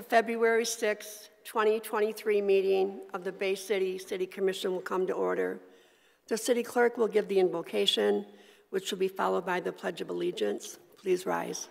The February 6, 2023 meeting of the Bay City City Commission will come to order. The city clerk will give the invocation, which will be followed by the Pledge of Allegiance. Please rise.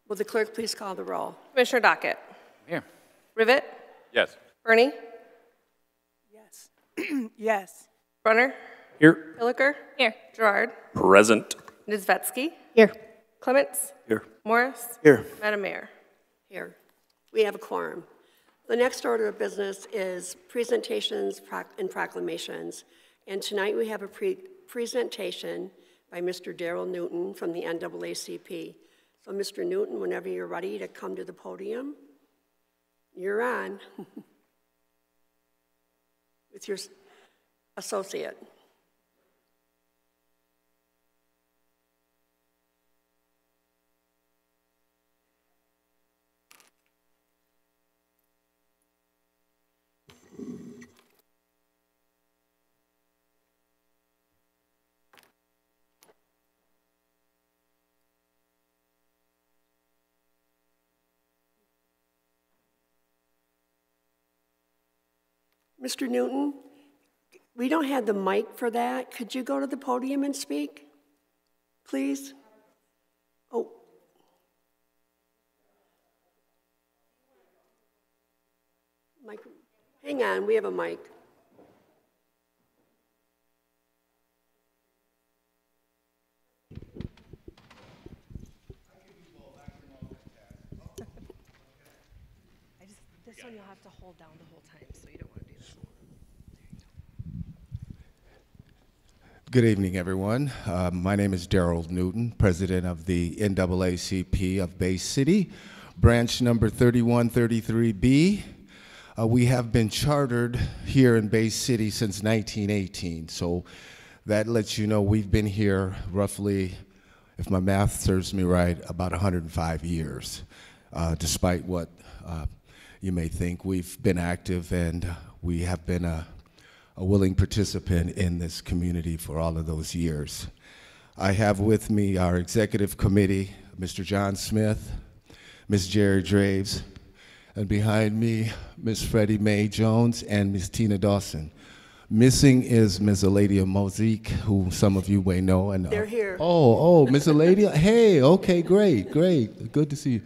Will the clerk please call the roll? Commissioner Dockett. Here. Rivet. Yes. Bernie. Yes. Yes. Brunner. Here. Hilliker. Here. Gerard. Present. Nizvetsky. Here. Clements. Here. Morris. Here. Madam Mayor. Here. We have a quorum. The next order of business is presentations and proclamations. And tonight we have a presentation by Mr. Darrell Newton from the NAACP. So Mr. Newton, whenever you're ready to come to the podium, you're on with your associate. Mr. Newton, we don't have the mic for that. Could you go to the podium and speak, please? Oh. Mic. Hang on, we have a mic. This one you'll have to hold down the whole time, so you don't want to do this. Good evening, everyone. My name is Darrell Newton, president of the NAACP of Bay City, branch number 3133B. We have been chartered here in Bay City since 1918, so that lets you know we've been here roughly, if my math serves me right, about 105 years, despite what you may think. We've been active, and we have been a willing participant in this community for all of those years. I have with me our executive committee, Mr. John Smith, Ms. Jerry Draves, and behind me, Ms. Freddie Mae Jones and Ms. Tina Dawson. Missing is Ms. Eladia Mosique, who some of you may know. And they're here. Oh, Ms. Eladia, hey, okay, great, good to see you.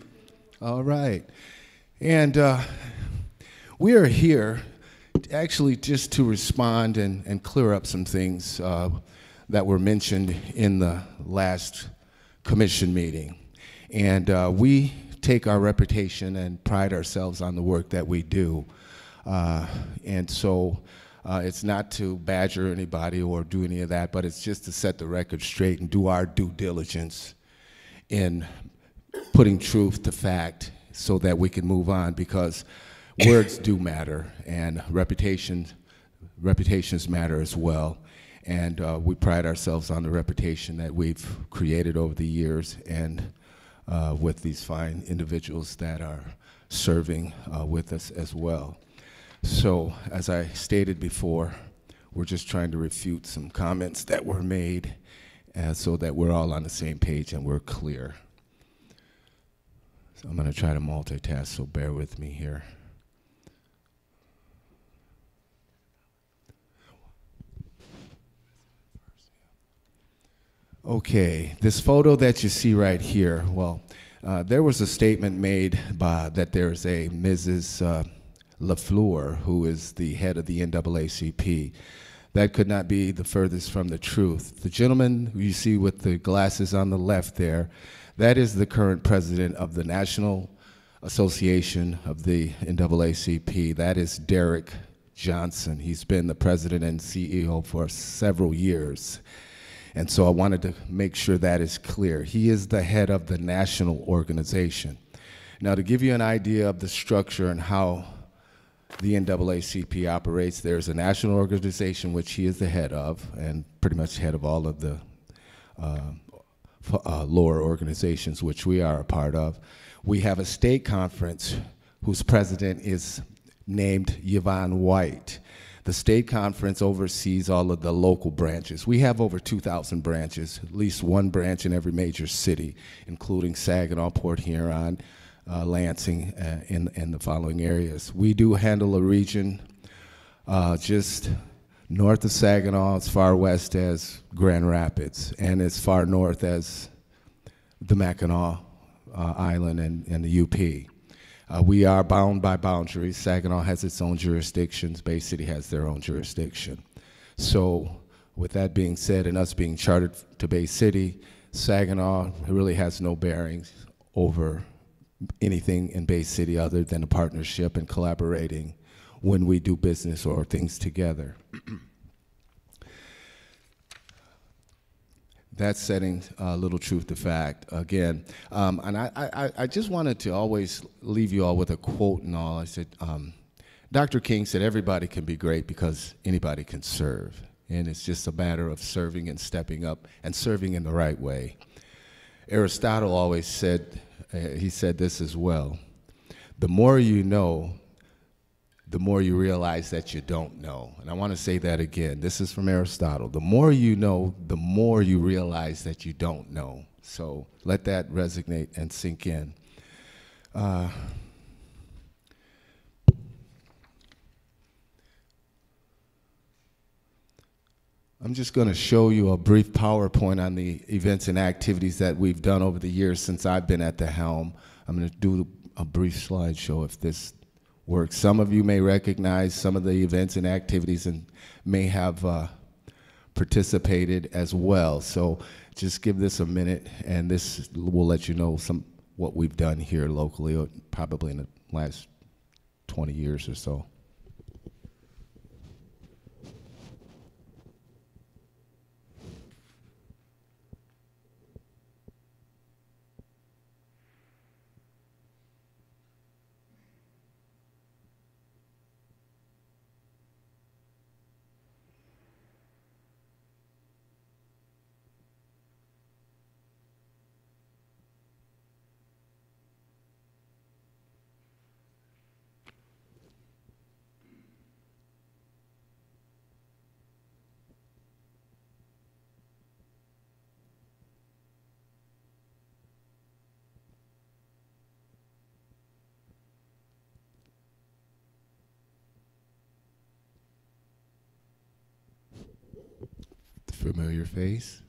All right. And we are here actually just to respond and clear up some things that were mentioned in the last commission meeting. And we take our reputation and pride ourselves on the work that we do. And so it's not to badger anybody or do any of that, but it's just to set the record straight and do our due diligence in putting truth to fact, so that we can move on, because words do matter, and reputations matter as well. And we pride ourselves on the reputation that we've created over the years, and with these fine individuals that are serving with us as well. So, as I stated before, we're just trying to refute some comments that were made, so that we're all on the same page and we're clear. So I'm going to try to multitask, so bear with me here. Okay, this photo that you see right here, well, there was a statement made that there's a Mrs. LaFleur, who is the head of the NAACP. That could not be the furthest from the truth. The gentleman who you see with the glasses on the left there, that is the current president of the National Association of the NAACP. That is Derek Johnson. He's been the president and CEO for several years. And so I wanted to make sure that is clear. He is the head of the national organization. Now, to give you an idea of the structure and how the NAACP operates, there's a national organization which he is the head of, and pretty much head of all of the lower organizations which we are a part of. We have a state conference whose president is named Yvonne White. The state conference oversees all of the local branches. We have over 2,000 branches, at least one branch in every major city, including Saginaw, Port Huron, Lansing, in the following areas. We do handle a region just north of Saginaw, as far west as Grand Rapids, and as far north as the Mackinac Island and the UP. We are bound by boundaries. Saginaw has its own jurisdictions. Bay City has their own jurisdiction. So with that being said, and us being chartered to Bay City, Saginaw really has no bearings over anything in Bay City other than a partnership and collaborating when we do business or things together. That's setting a little truth to fact again. And I just wanted to always leave you all with a quote and all. I said, Dr. King said, everybody can be great because anybody can serve. And it's just a matter of serving and stepping up and serving in the right way. Aristotle always said, he said this as well, the more you know, the more you realize that you don't know. And I want to say that again. This is from Aristotle. The more you know, the more you realize that you don't know. So let that resonate and sink in. I'm just going to show you a brief PowerPoint on the events and activities that we've done over the years since I've been at the helm. I'm going to do a brief slideshow if this works. Some of you may recognize some of the events and activities and may have participated as well. So just give this a minute, and this will let you know what we've done here locally, probably in the last 20 years or so. Familiar face.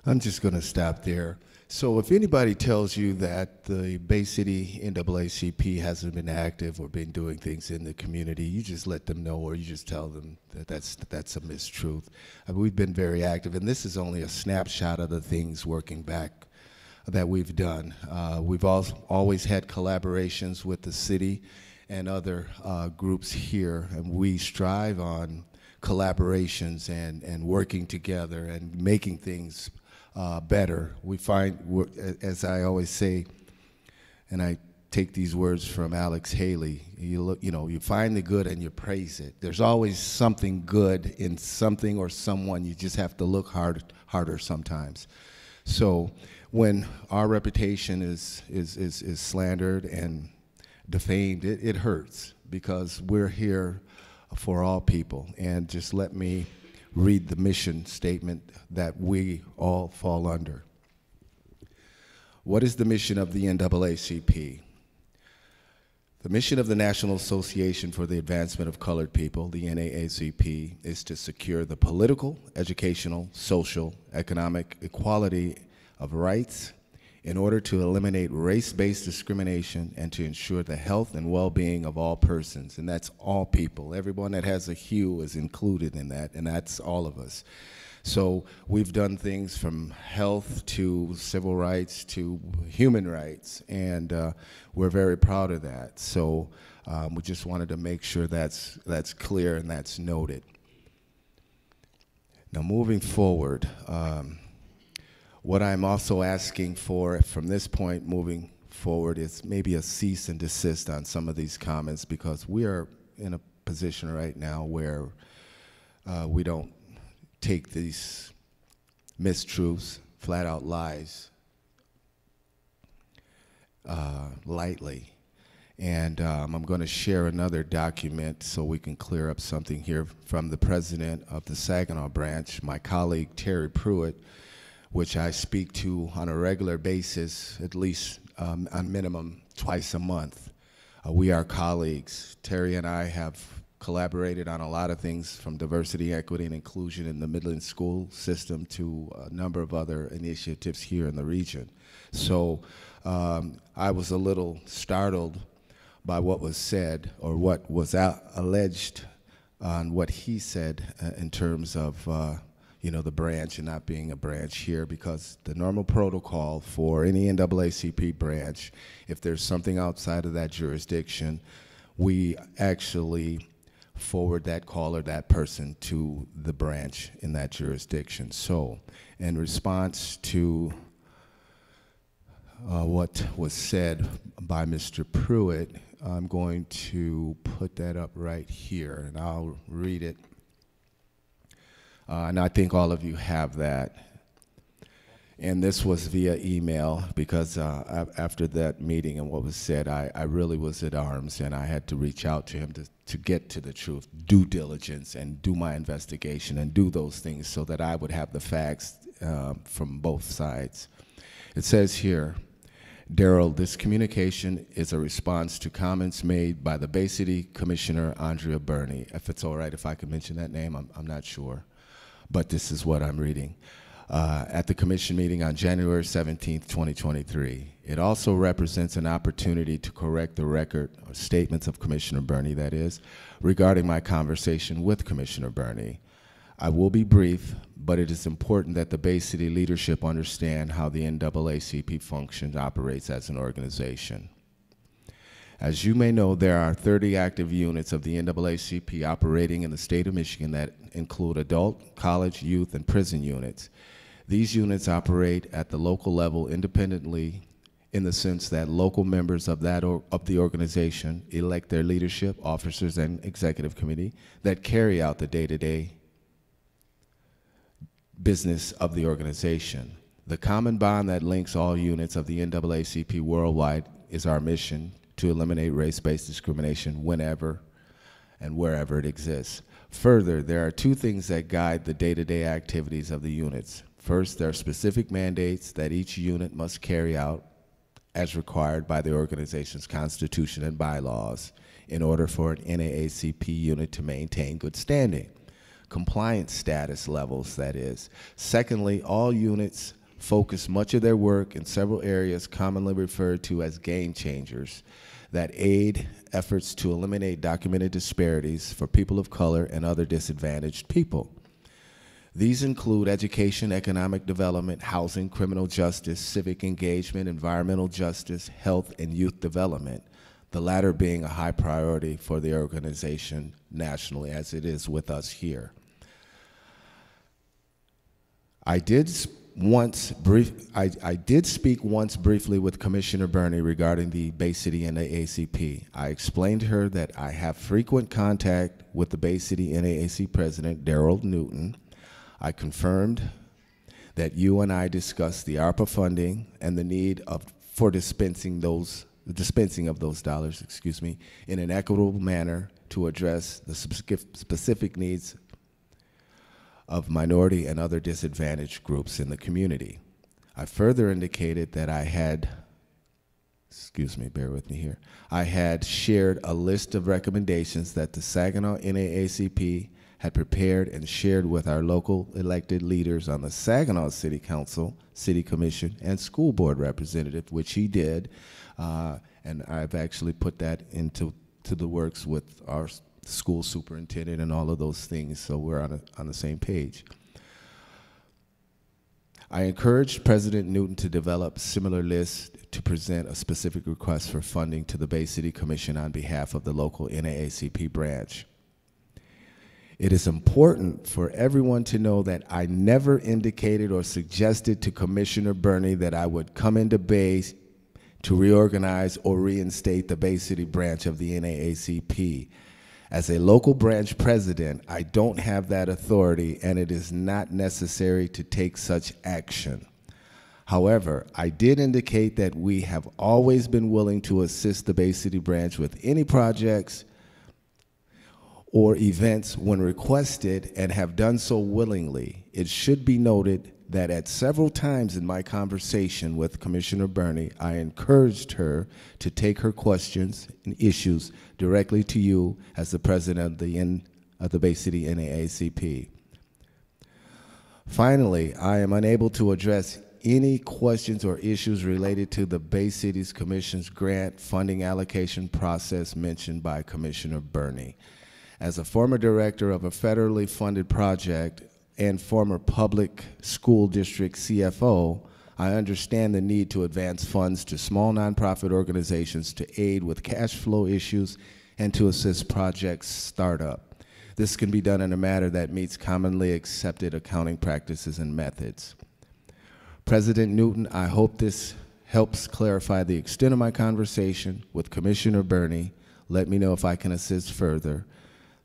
I'm just going to stop there. So if anybody tells you that the Bay City NAACP hasn't been active or been doing things in the community, you just let them know, or you just tell them that that's a mistruth. We've been very active, and this is only a snapshot of the things working back that we've done. We've always had collaborations with the city and other groups here, and we strive on collaborations and working together and making things better. We find, as I always say, and I take these words from Alex Haley, you find the good and you praise it. There's always something good in something or someone. You just have to look harder sometimes. So when our reputation is slandered and defamed, it hurts, because we're here for all people. And just let me read the mission statement that we all fall under. What is the mission of the NAACP? The mission of the National Association for the Advancement of Colored People, the NAACP, is to secure the political, educational, social, economic equality of rights in order to eliminate race-based discrimination and to ensure the health and well-being of all persons, and that's all people. Everyone that has a hue is included in that, and that's all of us. So we've done things from health to civil rights to human rights, and we're very proud of that. So we just wanted to make sure that's clear and that's noted. Now moving forward, what I'm also asking for from this point moving forward is maybe a cease and desist on some of these comments, because we are in a position right now where we don't take these mistruths, flat out lies, lightly. And I'm going to share another document so we can clear up something here from the president of the Saginaw branch, my colleague Terry Pruitt, which I speak to on a regular basis, at least on minimum twice a month. We are colleagues. Terry and I have collaborated on a lot of things, from diversity, equity, and inclusion in the Midland school system to a number of other initiatives here in the region. So I was a little startled by what was said, or what was alleged on what he said in terms of the branch and not being a branch here, because the normal protocol for any NAACP branch, if there's something outside of that jurisdiction, we actually forward that call or that person to the branch in that jurisdiction. So in response to what was said by Mr. Pruitt, I'm going to put that up right here, and I'll read it. And I think all of you have that. And this was via email, because after that meeting and what was said, I really was at arms, and I had to reach out to him to get to the truth, due diligence, and do my investigation, and do those things so that I would have the facts from both sides. It says here, Daryl, this communication is a response to comments made by the Bay City Commissioner, Andrea Burney. If it's all right if I could mention that name, I'm not sure. But this is what I'm reading. At the commission meeting on January 17th, 2023. It also represents an opportunity to correct the record, or statements of Commissioner Burney, that is, regarding my conversation with Commissioner Burney. I will be brief, but it is important that the Bay City leadership understand how the NAACP functions, operates as an organization. As you may know, there are 30 active units of the NAACP operating in the state of Michigan that include adult, college, youth, and prison units. These units operate at the local level independently, in the sense that local members of the organization elect their leadership, officers, and executive committee that carry out the day-to-day business of the organization. The common bond that links all units of the NAACP worldwide is our mission to eliminate race-based discrimination whenever and wherever it exists. Further, there are two things that guide the day-to-day activities of the units. First, there are specific mandates that each unit must carry out as required by the organization's constitution and bylaws in order for an NAACP unit to maintain good standing. compliance status levels, that is. Secondly, all units focus much of their work in several areas commonly referred to as game changers that aid efforts to eliminate documented disparities for people of color and other disadvantaged people. These include education, economic development, housing, criminal justice, civic engagement, environmental justice, health, and youth development, the latter being a high priority for the organization nationally, as it is with us here. I did speak once briefly with Commissioner Burney regarding the Bay City NAACP. I explained to her that I have frequent contact with the Bay City NAAC President, Daryl Newton. I confirmed that you and I discussed the ARPA funding and the need for dispensing of those dollars, in an equitable manner to address the specific needs of minority and other disadvantaged groups in the community. I further indicated that I had, bear with me here, I had shared a list of recommendations that the Saginaw NAACP had prepared and shared with our local elected leaders on the Saginaw City Council, City Commission, and School Board representative, which he did, and I've actually put that into the works with our school superintendent and all of those things, so we're on the same page. I encouraged President Newton to develop similar lists to present a specific request for funding to the Bay City Commission on behalf of the local NAACP branch. It is important for everyone to know that I never indicated or suggested to Commissioner Burney that I would come into Bay to reorganize or reinstate the Bay City branch of the NAACP. As a local branch president, I don't have that authority, and it is not necessary to take such action. However, I did indicate that we have always been willing to assist the Bay City branch with any projects or events when requested, and have done so willingly. It should be noted that at several times in my conversation with Commissioner Burney, I encouraged her to take her questions and issues directly to you as the president of the Bay City NAACP. Finally, I am unable to address any questions or issues related to the Bay City's Commission's grant funding allocation process mentioned by Commissioner Burney. As a former director of a federally funded project and former public school district CFO, I understand the need to advance funds to small nonprofit organizations to aid with cash flow issues and to assist projects startup. This can be done in a manner that meets commonly accepted accounting practices and methods. President Newton, I hope this helps clarify the extent of my conversation with Commissioner Burney. Let me know if I can assist further.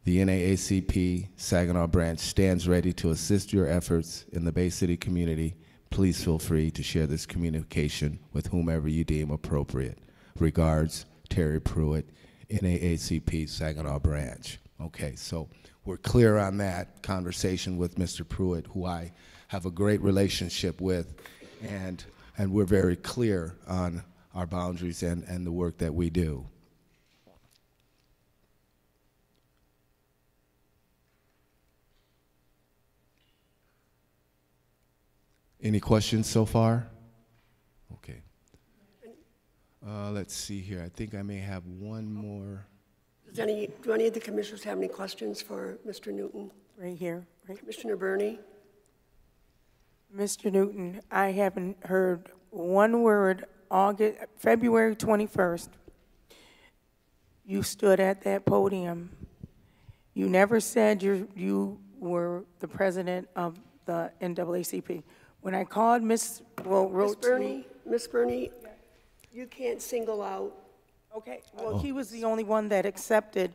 The NAACP Saginaw branch stands ready to assist your efforts in the Bay City community. Please feel free to share this communication with whomever you deem appropriate. Regards, Terry Pruitt, NAACP Saginaw branch. Okay, so we're clear on that conversation with Mr. Pruitt, who I have a great relationship with, and we're very clear on our boundaries and the work that we do. Any questions so far? Okay. Let's see here. I think I may have one more. Do any of the commissioners have any questions for Mr. Newton? Right here, right? Commissioner Burney? Mr. Newton, I haven't heard one word. February 21st, you stood at that podium. You never said you were the president of the NAACP. When I called Miss Burney, you can't single out. Okay, well, he was the only one that accepted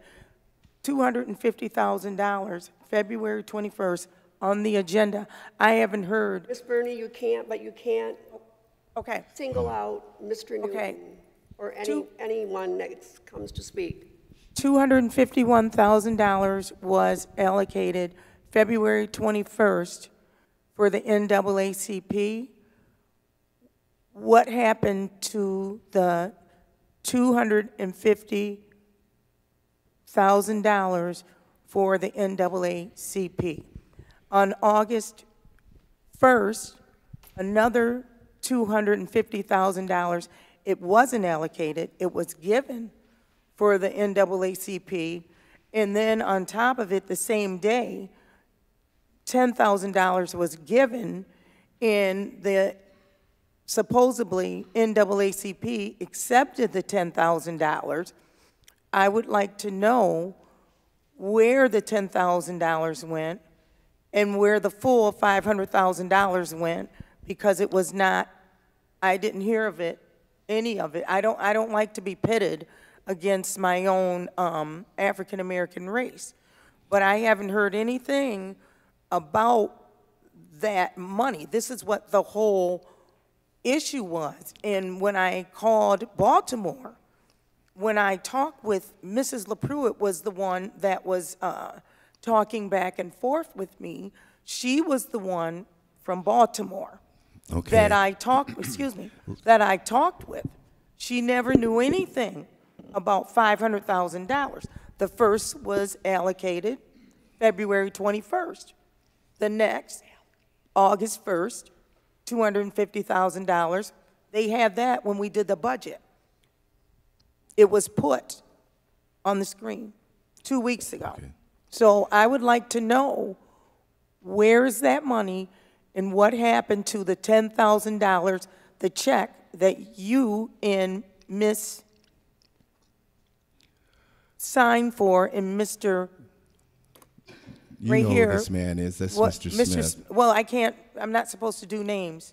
$250,000 February 21st on the agenda. I haven't heard. Miss Burney, you can't Okay. single out Mr. Newton Okay. or anyone that comes to speak. $251,000 was allocated February 21st for the NAACP. What happened to the $250,000 for the NAACP. On August 1st, another $250,000, it wasn't allocated, it was given for the NAACP. And then on top of it, the same day, $10,000 was given, and the supposedly NAACP accepted the $10,000. I would like to know where the $10,000 went and where the full $500,000 went, because it was not, I didn't hear of it, any of it. I don't like to be pitted against my own African-American race. But I haven't heard anything about that money. This is what the whole issue was. And when I called Baltimore, when I talked with Mrs. LaPruitt, was the one that was talking back and forth with me. She was the one from Baltimore that I talked, that I talked with. She never knew anything about $500,000. The first was allocated February 21st. The next, August 1st, $250,000. They had that when we did the budget. It was put on the screen 2 weeks ago. Okay. So I would like to know, where is that money and what happened to the $10,000, the check that you and Miss signed for, and Mr. You right know here. Who this man is. That's What, Mr. Smith. Well, I can't, I'm not supposed to do names.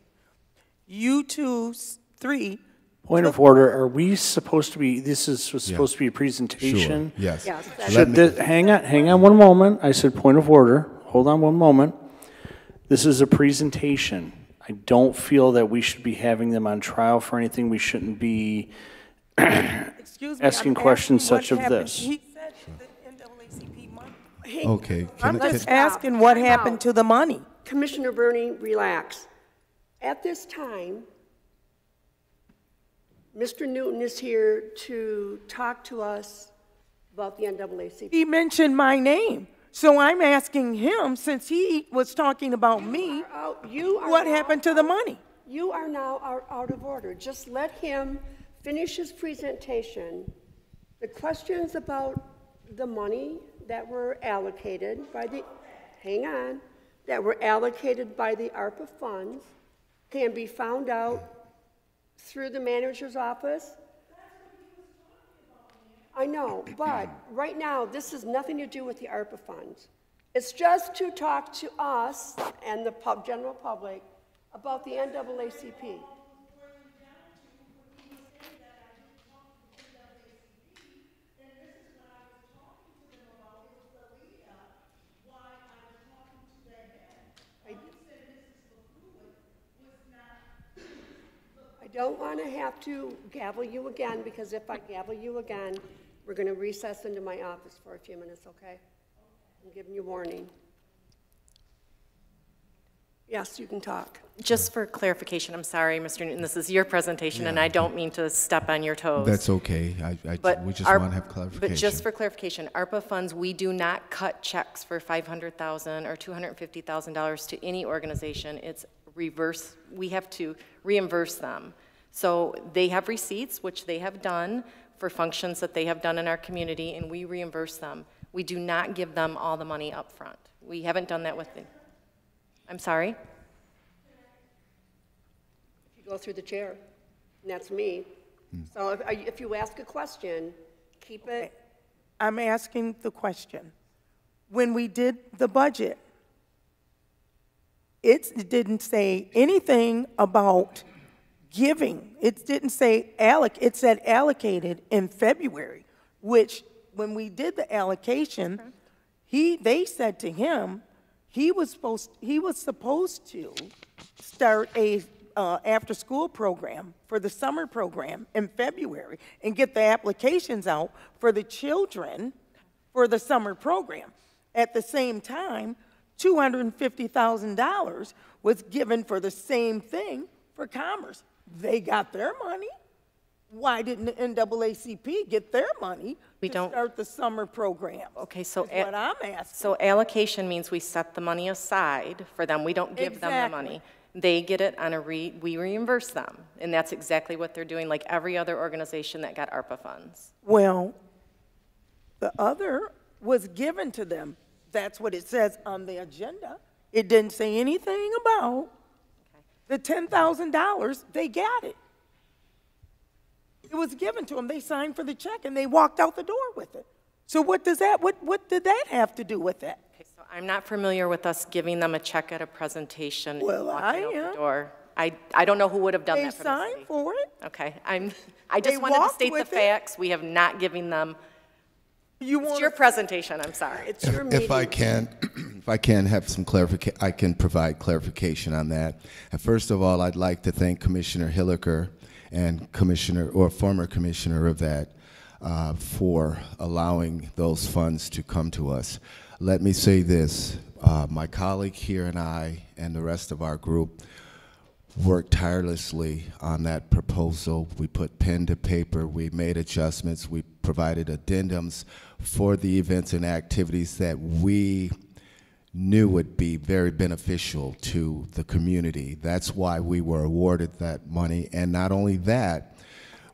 You two, three. Point of order, are we supposed to be, this was supposed to be a presentation? Sure. Yes. Yes. Hang on one moment. I said point of order. Hold on one moment. This is a presentation. I don't feel that we should be having them on trial for anything. We shouldn't be asking questions such of this. He said the NAACP money. Hey, Okay. I'm just asking what happened to the money. Commissioner Burney, relax. At this time, Mr. Newton is here to talk to us about the NAACP. He mentioned my name. So I'm asking him, since he was talking about me, what happened to the money? You are now out of order. Just let him finish his presentation. The questions about the money that were allocated by the, that were allocated by the ARPA funds can be found out through the manager's office. I know, but right now, this has nothing to do with the ARPA funds. It's just to talk to us and the general public about the NAACP. I don't want to have to gavel you again, because if I gavel you again, we're going to recess into my office for a few minutes, okay? I'm giving you warning. Yes, you can talk. Just for clarification, I'm sorry, Mr. Newton, this is your presentation, and I don't mean to step on your toes. That's okay. We just want to have clarification. But just for clarification, ARPA funds, we do not cut checks for $500,000 or $250,000 to any organization. It's reverse. We have to reimburse them. So they have receipts, which they have done for functions that they have done in our community, and we reimburse them. We do not give them all the money up front. We haven't done that with them. I'm sorry? If you go through the chair, and that's me. So if you ask a question, keep it. I'm asking the question. When we did the budget, it didn't say anything about giving. It didn't say it said allocated in February, which when we did the allocation, they said to him he was supposed to start a after-school program for the summer program in February and get the applications out for the children for the summer program. At the same time, $250,000 was given for the same thing for Commerce. They got their money. why didn't the NAACP get their money We to don't- start the summer program? Okay, so Is what I'm asking. So allocation means we set the money aside for them. We don't give them the Exactly. money. They get it on we reimburse them. And that's exactly what they're doing, like every other organization that got ARPA funds. Well, the other was given to them. That's what it says on the agenda. It didn't say anything about the $10,000. They got it. It was given to them. They signed for the check and they walked out the door with it. So what did that have to do with that? Okay, so I'm not familiar with us giving them a check at a presentation and Well, walking I out am. the door. I don't know who would have done They that for the signed city. for it. Okay, I They just wanted to walked state the with it. facts. We have not given them, You it's want your presentation, I'm sorry. It's your meeting. If I can have some clarification, I can provide clarification on that. And first of all, I'd like to thank Commissioner Hilliker and former commissioner of that for allowing those funds to come to us. Let me say this, my colleague here and I and the rest of our group worked tirelessly on that proposal. We put pen to paper, we made adjustments, we provided addendums for the events and activities that we knew would be very beneficial to the community. That's why we were awarded that money. And not only that,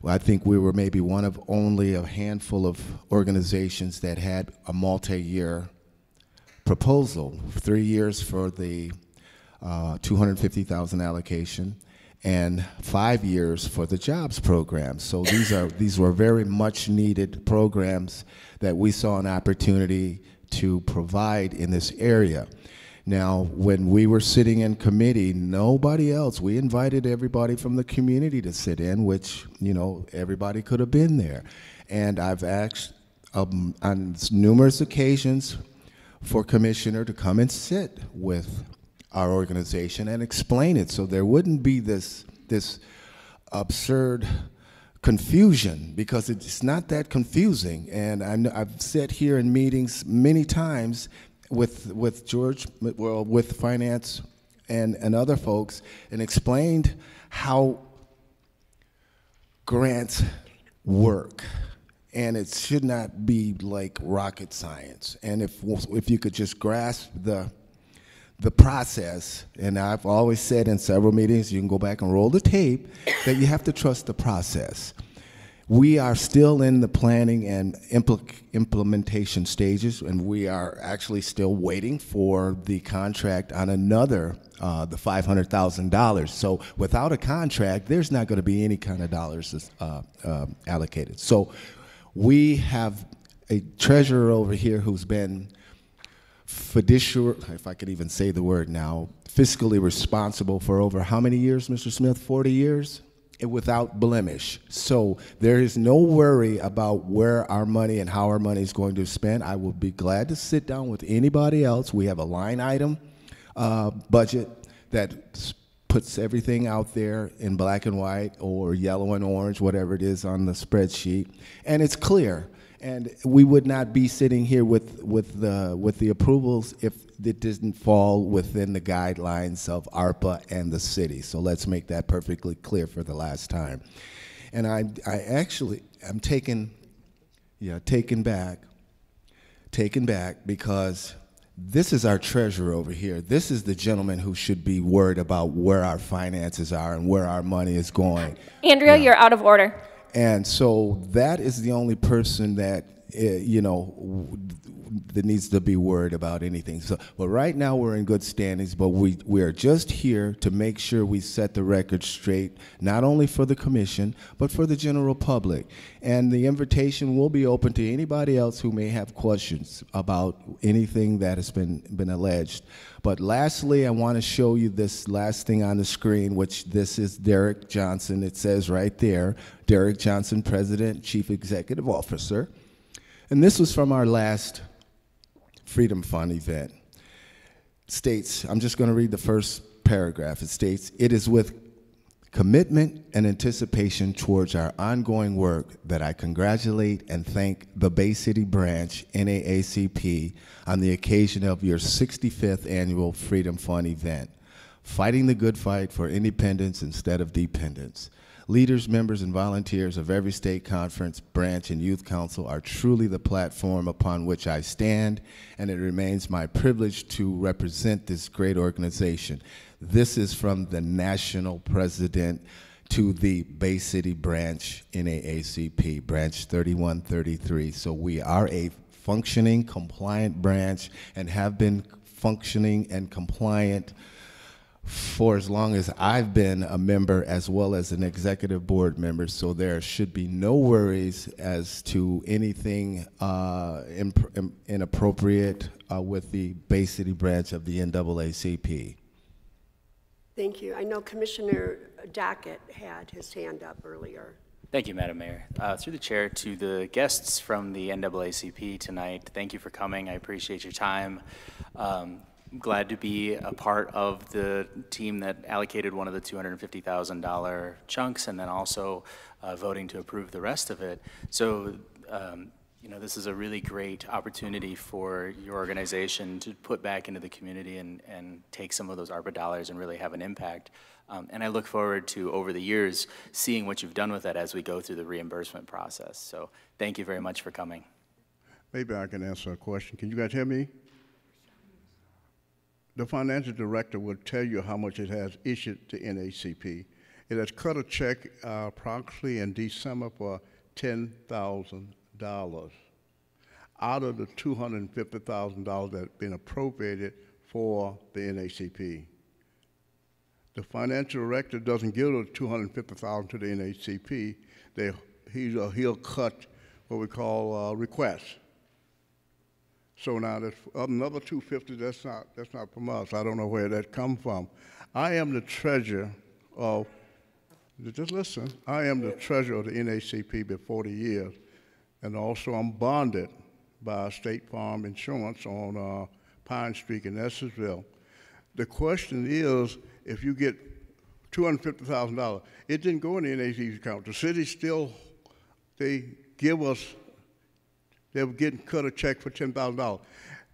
I think we were maybe one of only a handful of organizations that had a multi-year proposal, 3 years for the $250,000 allocation and 5 years for the jobs program. So these were very much needed programs that we saw an opportunity to provide in this area. Now, when we were sitting in committee, nobody else, we invited everybody from the community to sit in, which, you know, everybody could have been there. And I've asked on numerous occasions for Commissioner to come and sit with our organization and explain it so there wouldn't be this absurd confusion, because it's not that confusing. And I've sat here in meetings many times with George, well, with finance and other folks, and explained how grants work. And it should not be like rocket science. And if you could just grasp the process, and I've always said in several meetings, you can go back and roll the tape, that you have to trust the process. We are still in the planning and implementation stages, and we are actually still waiting for the contract on another, the $500,000. So without a contract, there's not going to be any kind of dollars allocated. So we have a treasurer over here who's been fiduciary, if I could even say the word now, fiscally responsible for over how many years, Mr. Smith? 40 years? Without blemish. So there is no worry about where our money and how our money is going to be spent. I will be glad to sit down with anybody else. We have a line item budget that puts everything out there in black and white or yellow and orange, whatever it is on the spreadsheet, and it's clear. And we would not be sitting here with the approvals if it didn't fall within the guidelines of ARPA and the city. So let's make that perfectly clear for the last time. And I'm taken back because this is our treasurer over here. This is the gentleman who should be worried about where our finances are and where our money is going. Andrea, you're out of order. And so that is the only person that, you know, that needs to be worried about anything. So, but right now we're in good standings, but we are just here to make sure we set the record straight, not only for the commission, but for the general public. And the invitation will be open to anybody else who may have questions about anything that has been alleged. But lastly, I want to show you this last thing on the screen, which this is Derek Johnson. It says right there, Derek Johnson, President, Chief Executive Officer. And this was from our last Freedom Fund event. It states, I'm just going to read the first paragraph. It states, "It is with commitment and anticipation towards our ongoing work that I congratulate and thank the Bay City Branch NAACP on the occasion of your 65th annual Freedom Fund event, fighting the good fight for independence instead of dependence. Leaders, members, and volunteers of every state conference, branch, and youth council are truly the platform upon which I stand, and it remains my privilege to represent this great organization. This is from the national president to the Bay City branch NAACP, branch 3133. So we are a functioning, compliant branch and have been functioning and compliant for as long as I've been a member as well as an executive board member, so there should be no worries as to anything inappropriate with the Bay City branch of the NAACP. Thank you. I know Commissioner Dockett had his hand up earlier. Thank you, Madam Mayor. Through the chair, to the guests from the NAACP tonight, thank you for coming. I appreciate your time. I'm glad to be a part of the team that allocated one of the $250,000 chunks and then also voting to approve the rest of it. So, you know, this is a really great opportunity for your organization to put back into the community and take some of those ARPA dollars and really have an impact. And I look forward to, over the years, seeing what you've done with that as we go through the reimbursement process. So thank you very much for coming. Maybe I can answer a question. Can you guys hear me? The financial director will tell you how much it has issued to NAACP. It has cut a check approximately in December for $10,000 out of the $250,000 that have been appropriated for the NAACP. The financial director doesn't give the $250,000 to the NAACP. He'll cut what we call requests. So now there's another $250. That's not from us. I don't know where that come from. I am the treasurer of. Just listen. I am the treasurer of the NAACP been 40 years, and also I'm bonded by State Farm Insurance on Pine Street in Essersville. The question is, if you get $250,000, it didn't go in the NAACP account. The city still, they give us. They're getting cut a check for $10,000. Out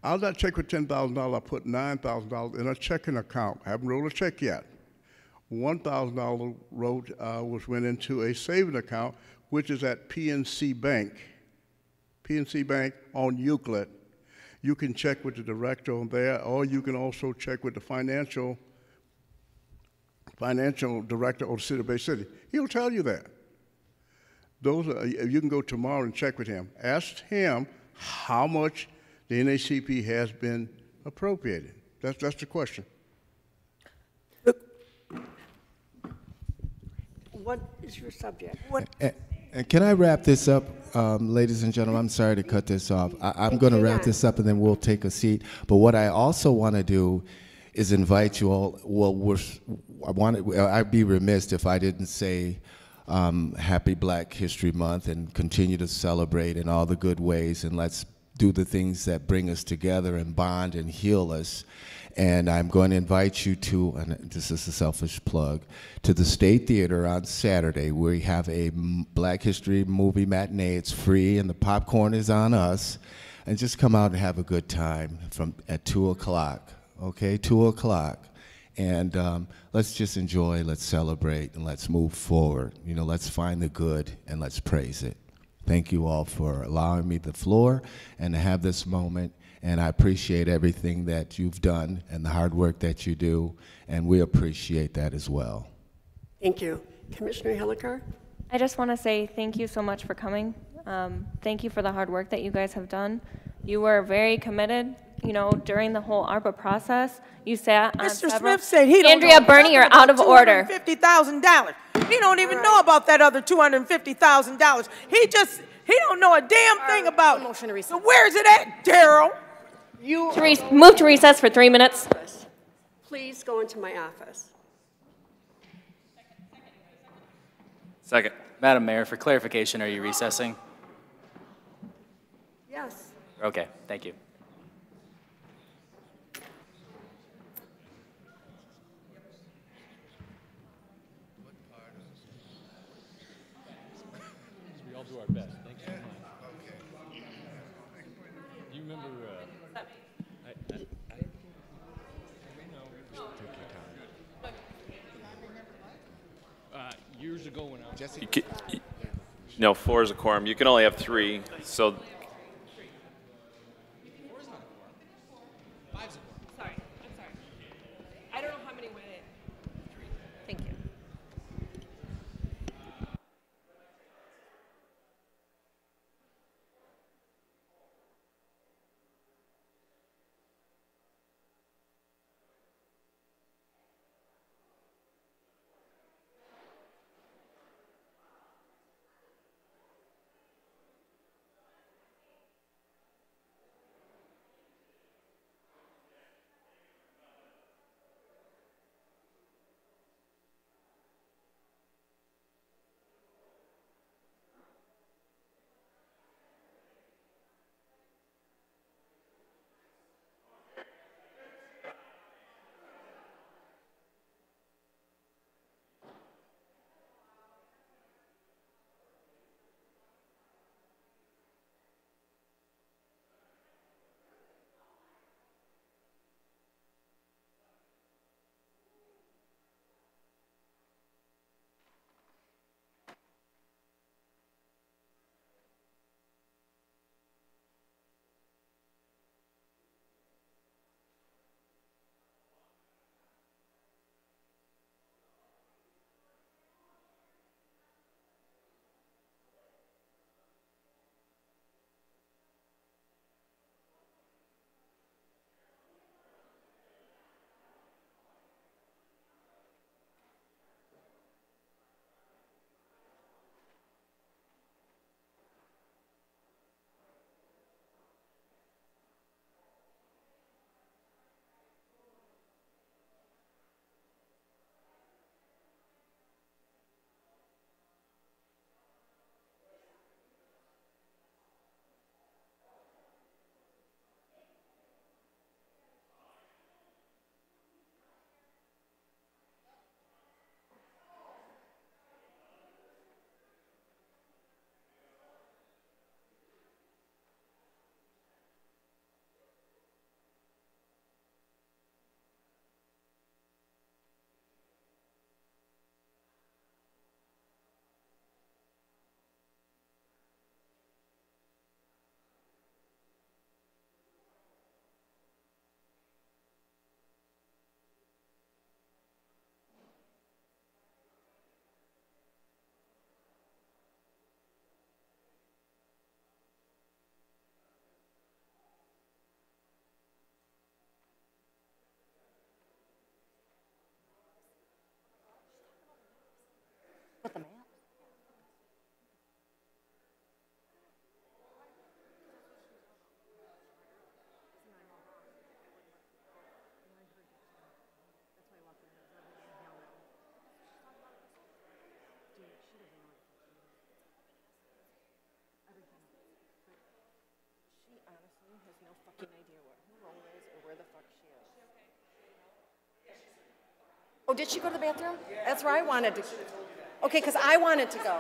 of that check for $10,000, I put $9,000 in a checking account. I haven't wrote a check yet. $1,000 went into a savings account, which is at PNC Bank. PNC Bank on Euclid. You can check with the director on there, or you can also check with the financial director of the city of Bay City. He'll tell you that. Those are, you can go tomorrow and check with him. Ask him how much the NAACP has been appropriated. That's the question. What is your subject? And can I wrap this up, ladies and gentlemen? I'm sorry to cut this off. I'm going to wrap this up, and then we'll take a seat. But what I also want to do is invite you all. Well, I'd be remiss if I didn't say Happy Black History Month and continue to celebrate in all the good ways, and let's do the things that bring us together and bond and heal us. And I'm going to invite you to, and this is a selfish plug, to the State Theater on Saturday, where we have a Black History movie matinee. It's free, and the popcorn is on us. And just come out and have a good time at 2 o'clock, okay, 2 o'clock. And let's just enjoy, let's celebrate, and let's move forward. You know, let's find the good, and let's praise it. Thank you all for allowing me the floor and to have this moment. And I appreciate everything that you've done and the hard work that you do, and we appreciate that as well. Thank you. Commissioner Hilliker? I just want to say thank you so much for coming. Thank you for the hard work that you guys have done. You were very committed. You know, during the whole ARPA process, you sat on Mr. several. Smith said he don't Andrea know Bernie, you're nothing out of about order. $250,000. He don't even know about that other $250,000. He don't know a damn thing about it. Motion to recess. So where's it at, Daryl? Move to recess for 3 minutes. Please go into my office. Second. Madam Mayor, for clarification, are you recessing? Yes. Okay, thank you. We all do our best. Thanks so much. Do you remember? Take your time. Years ago. going out. Jesse? No, 4 is a quorum. You can only have 3, so Sorry, I'm sorry. I don't know how many went in. Thank you. Oh, did she go to the bathroom? That's where I wanted to. Okay, because I wanted to go.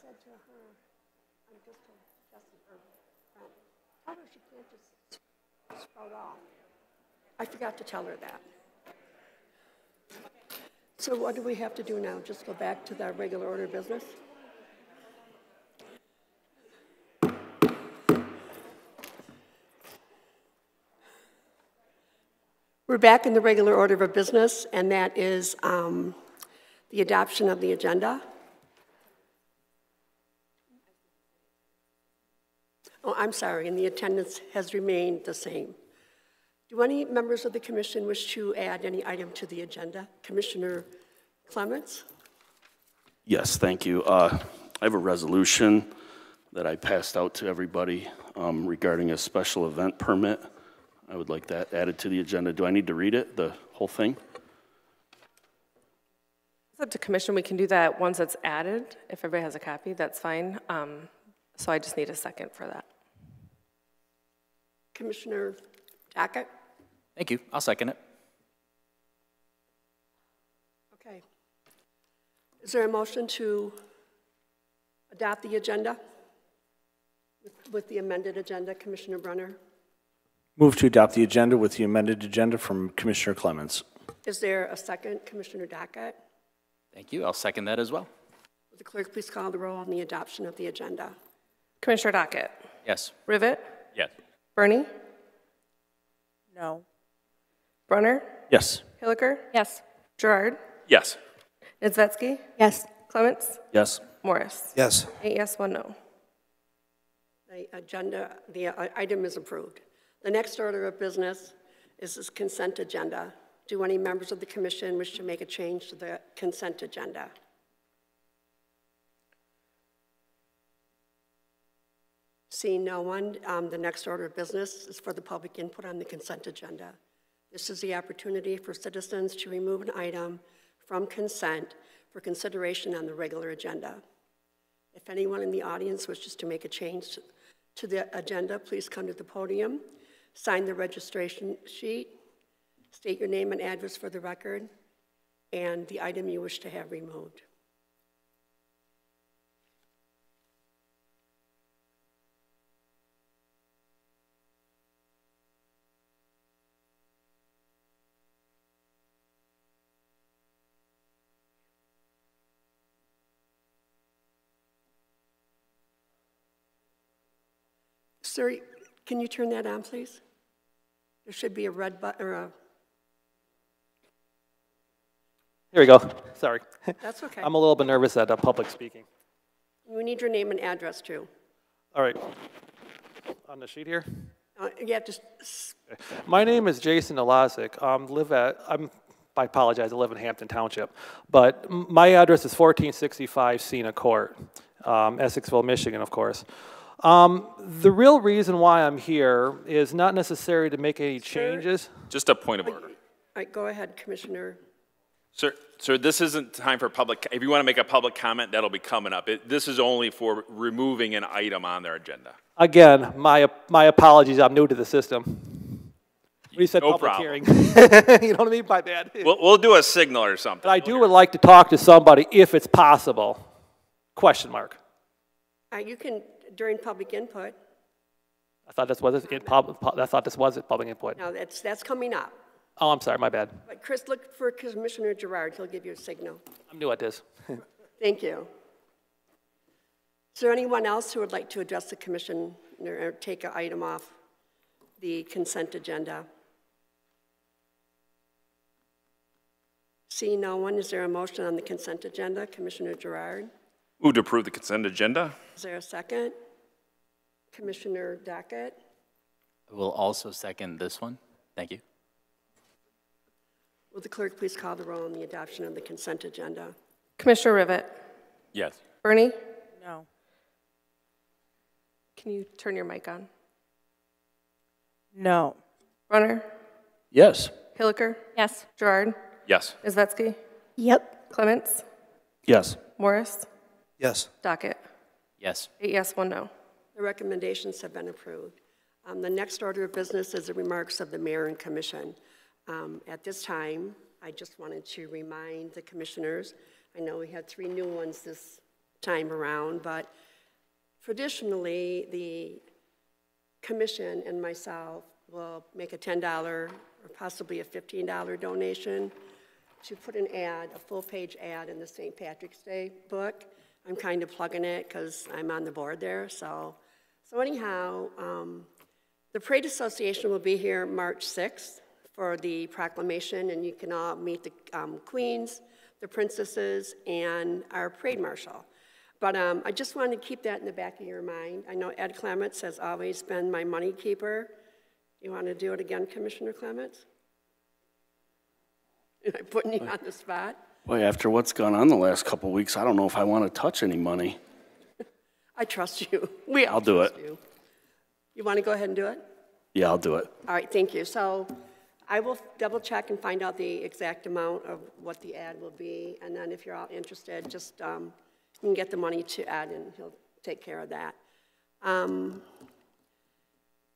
said to her, I'm just a Jessie, or friend, tell her she can't just sprout off. I forgot to tell her that. So what do we have to do now? Just go back to the regular order of business? We're back in the regular order of business, and that is the adoption of the agenda. Oh, I'm sorry, and the attendance has remained the same. Do any members of the commission wish to add any item to the agenda? Commissioner Clements? Yes, thank you. I have a resolution that I passed out to everybody regarding a special event permit. I would like that added to the agenda. Do I need to read it, the whole thing? It's up to commission. We can do that once it's added. If everybody has a copy, that's fine. So I just need a second for that. Commissioner Dockett? Thank you. I'll second it. Okay. Is there a motion to adopt the agenda with the amended agenda, Commissioner Brunner? Move to adopt the agenda with the amended agenda from Commissioner Clements. Is there a second, Commissioner Dockett? Thank you. I'll second that as well. Would the clerk please call the roll on the adoption of the agenda? Commissioner Dockett? Yes. Rivet? Yes. Bernie? No. Brunner? Yes. Hilliker? Yes. Gerard? Yes. Niedzetsky? Yes. Clements? Yes. Morris? Yes. 8 yes, 1 no. The item is approved. The next order of business is this consent agenda. Do any members of the commission wish to make a change to the consent agenda? Seeing no one, the next order of business is for the public input on the consent agenda. This is the opportunity for citizens to remove an item from consent for consideration on the regular agenda. If anyone in the audience wishes to make a change to the agenda, please come to the podium, sign the registration sheet, state your name and address for the record, and the item you wish to have removed. Sir, can you turn that on, please? There should be a red button or a... Here we go. Sorry. That's okay. I'm a little bit nervous at public speaking. We need your name and address, too. All right. On the sheet here. You have to... My name is Jason Elazic. I apologize, I live in Hampton Township. But my address is 1465 Cena Court, Essexville, Michigan, of course. The real reason why I'm here is not necessary to make any changes. Just a point of order. All right, go ahead, Commissioner. Sir, this isn't time for public. If you want to make a public comment, that'll be coming up. This is only for removing an item on their agenda. Again, my apologies. I'm new to the system. We said No public problem. hearing. You know what I mean? My bad. We'll do a signal or something. But I would like to talk to somebody if it's possible. Question mark. You can, during public input. I thought this was it. I thought this was it. Public input. No, that's coming up. Oh, I'm sorry. My bad. But Chris, look for Commissioner Gerard. He'll give you a signal. I'm new at this. Thank you. Is there anyone else who would like to address the commission or take an item off the consent agenda? Seeing no one, is there a motion on the consent agenda? Commissioner Gerard? Move to approve the consent agenda. Is there a second? Commissioner Dockett? I will also second this one. Thank you. Will the clerk please call the roll on the adoption of the consent agenda? Commissioner Rivet? Yes. Bernie? No. Can you turn your mic on? No. Brunner? Yes. Hilliker? Yes. Gerard? Yes. Niedzetsky? Yep. Clements? Yes. Morris? Yes. Dockett? Yes. 8 yes, 1 no. The recommendations have been approved. The next order of business is the remarks of the mayor and commission. At this time, I just wanted to remind the commissioners, I know we had 3 new ones this time around, but traditionally, the commission and myself will make a $10 or possibly a $15 donation to put an ad, a full-page ad in the St. Patrick's Day book. I'm kind of plugging it because I'm on the board there. So anyhow, the Parade Association will be here March 6th for the proclamation, and you can all meet the queens, the princesses, and our parade marshal. But I just wanted to keep that in the back of your mind. I know Ed Clements has always been my money keeper. You want to do it again, Commissioner Clements? Am I putting you on the spot? Boy, after what's gone on the last couple of weeks, I don't know if I want to touch any money. I trust you. I'll do it. You want to go ahead and do it? Yeah, I'll do it. All right, thank you. So I will double check and find out the exact amount of what the ad will be. And then if you're all interested, just you can get the money to Ed and he'll take care of that. And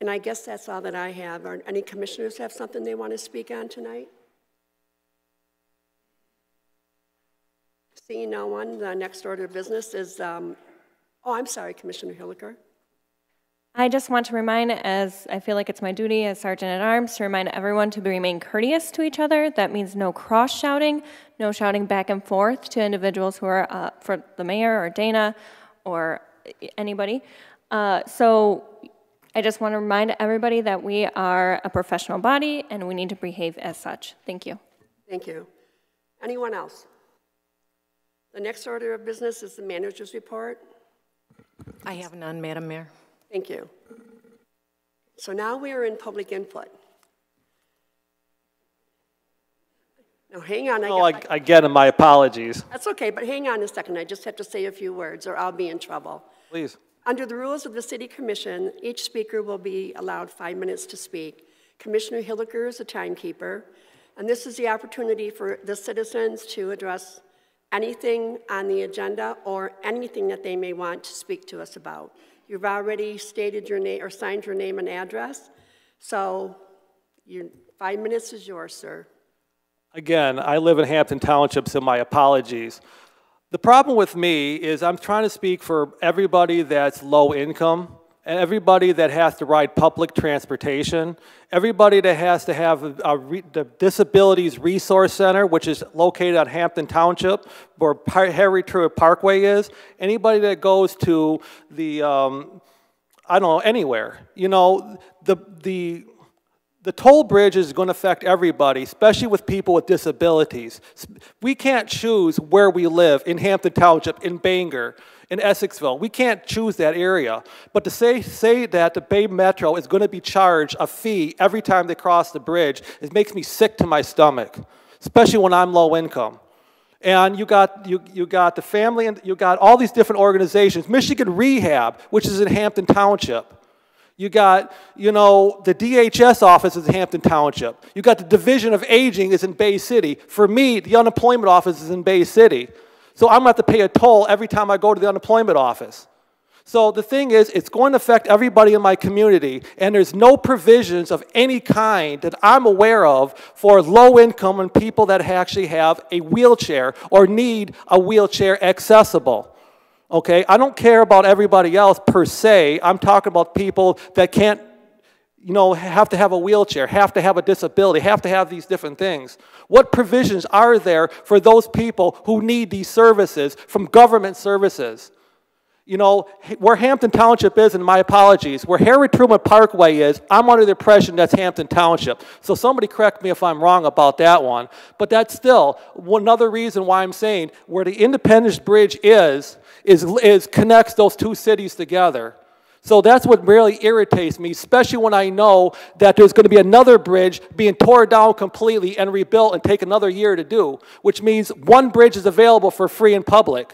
I guess that's all that I have. Are any commissioners have something they want to speak on tonight? Seeing no one, the next order of business is, oh, I'm sorry, Commissioner Hilliker. I just want to remind, as I feel like it's my duty as Sergeant-at-Arms, to remind everyone to remain courteous to each other. That means no cross-shouting, no shouting back and forth to individuals who are, for the mayor or Dana or anybody. So I just want to remind everybody that we are a professional body and we need to behave as such. Thank you. Thank you. Anyone else? The next order of business is the manager's report. I have none, Madam Mayor. Thank you. So now we are in public input. Now hang on. Again, my apologies. That's okay, but hang on a second. I just have to say a few words or I'll be in trouble. Please. Under the rules of the City Commission, each speaker will be allowed 5 minutes to speak. Commissioner Hilliker is the timekeeper, and this is the opportunity for the citizens to address anything on the agenda or anything that they may want to speak to us about. You've already stated your name or signed your name and address, so your 5 minutes is yours, sir. Again, I live in Hampton Township, so my apologies. The problem with me is I'm trying to speak for everybody that's low income, and everybody that has to ride public transportation, everybody that has to have the Disabilities Resource Center, which is located on Hampton Township, where Harry Truett Parkway is, anybody that goes to the, I don't know, anywhere. You know, the toll bridge is going to affect everybody, especially with people with disabilities. We can't choose where we live in Hampton Township, in Bangor, in Essexville. We can't choose that area. But to say that the Bay Metro is going to be charged a fee every time they cross the bridge, it makes me sick to my stomach, especially when I'm low income. And you got the family, and you got all these different organizations. Michigan Rehab, which is in Hampton Township. You got, you know, the DHS office is in Hampton Township. You got the Division of Aging is in Bay City. For me, the unemployment office is in Bay City. So I'm going to have to pay a toll every time I go to the unemployment office. So the thing is, it's going to affect everybody in my community, and there's no provisions of any kind that I'm aware of for low income and people that actually have a wheelchair or need a wheelchair accessible. Okay, I don't care about everybody else per se. I'm talking about people that can't, you know, have to have a wheelchair, have to have a disability, have to have these different things. What provisions are there for those people who need these services from government services? You know, where Hampton Township is, and my apologies, where Harry Truman Parkway is, I'm under the impression that's Hampton Township. So somebody correct me if I'm wrong about that one. But that's still another reason why I'm saying where the Independence Bridge is connects those two cities together. So that's what really irritates me, especially when I know that there's going to be another bridge being torn down completely and rebuilt and take another year to do, which means one bridge is available for free in public.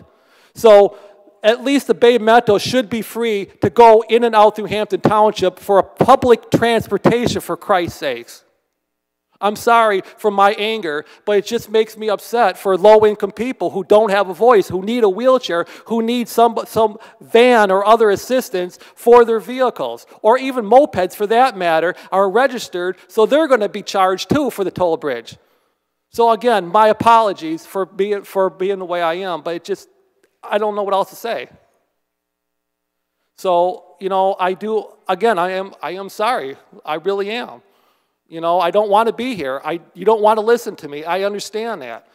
So at least the Bay Metro should be free to go in and out through Hampton Township for a public transportation, for Christ's sakes. I'm sorry for my anger, but it just makes me upset for low-income people who don't have a voice, who need a wheelchair, who need some van or other assistance for their vehicles, or even mopeds for that matter, are registered, so they're going to be charged too for the toll bridge. So again, my apologies for being the way I am, but it just, I don't know what else to say. So, you know, I am sorry. I really am. You know, I don't want to be here. You don't want to listen to me. I understand that.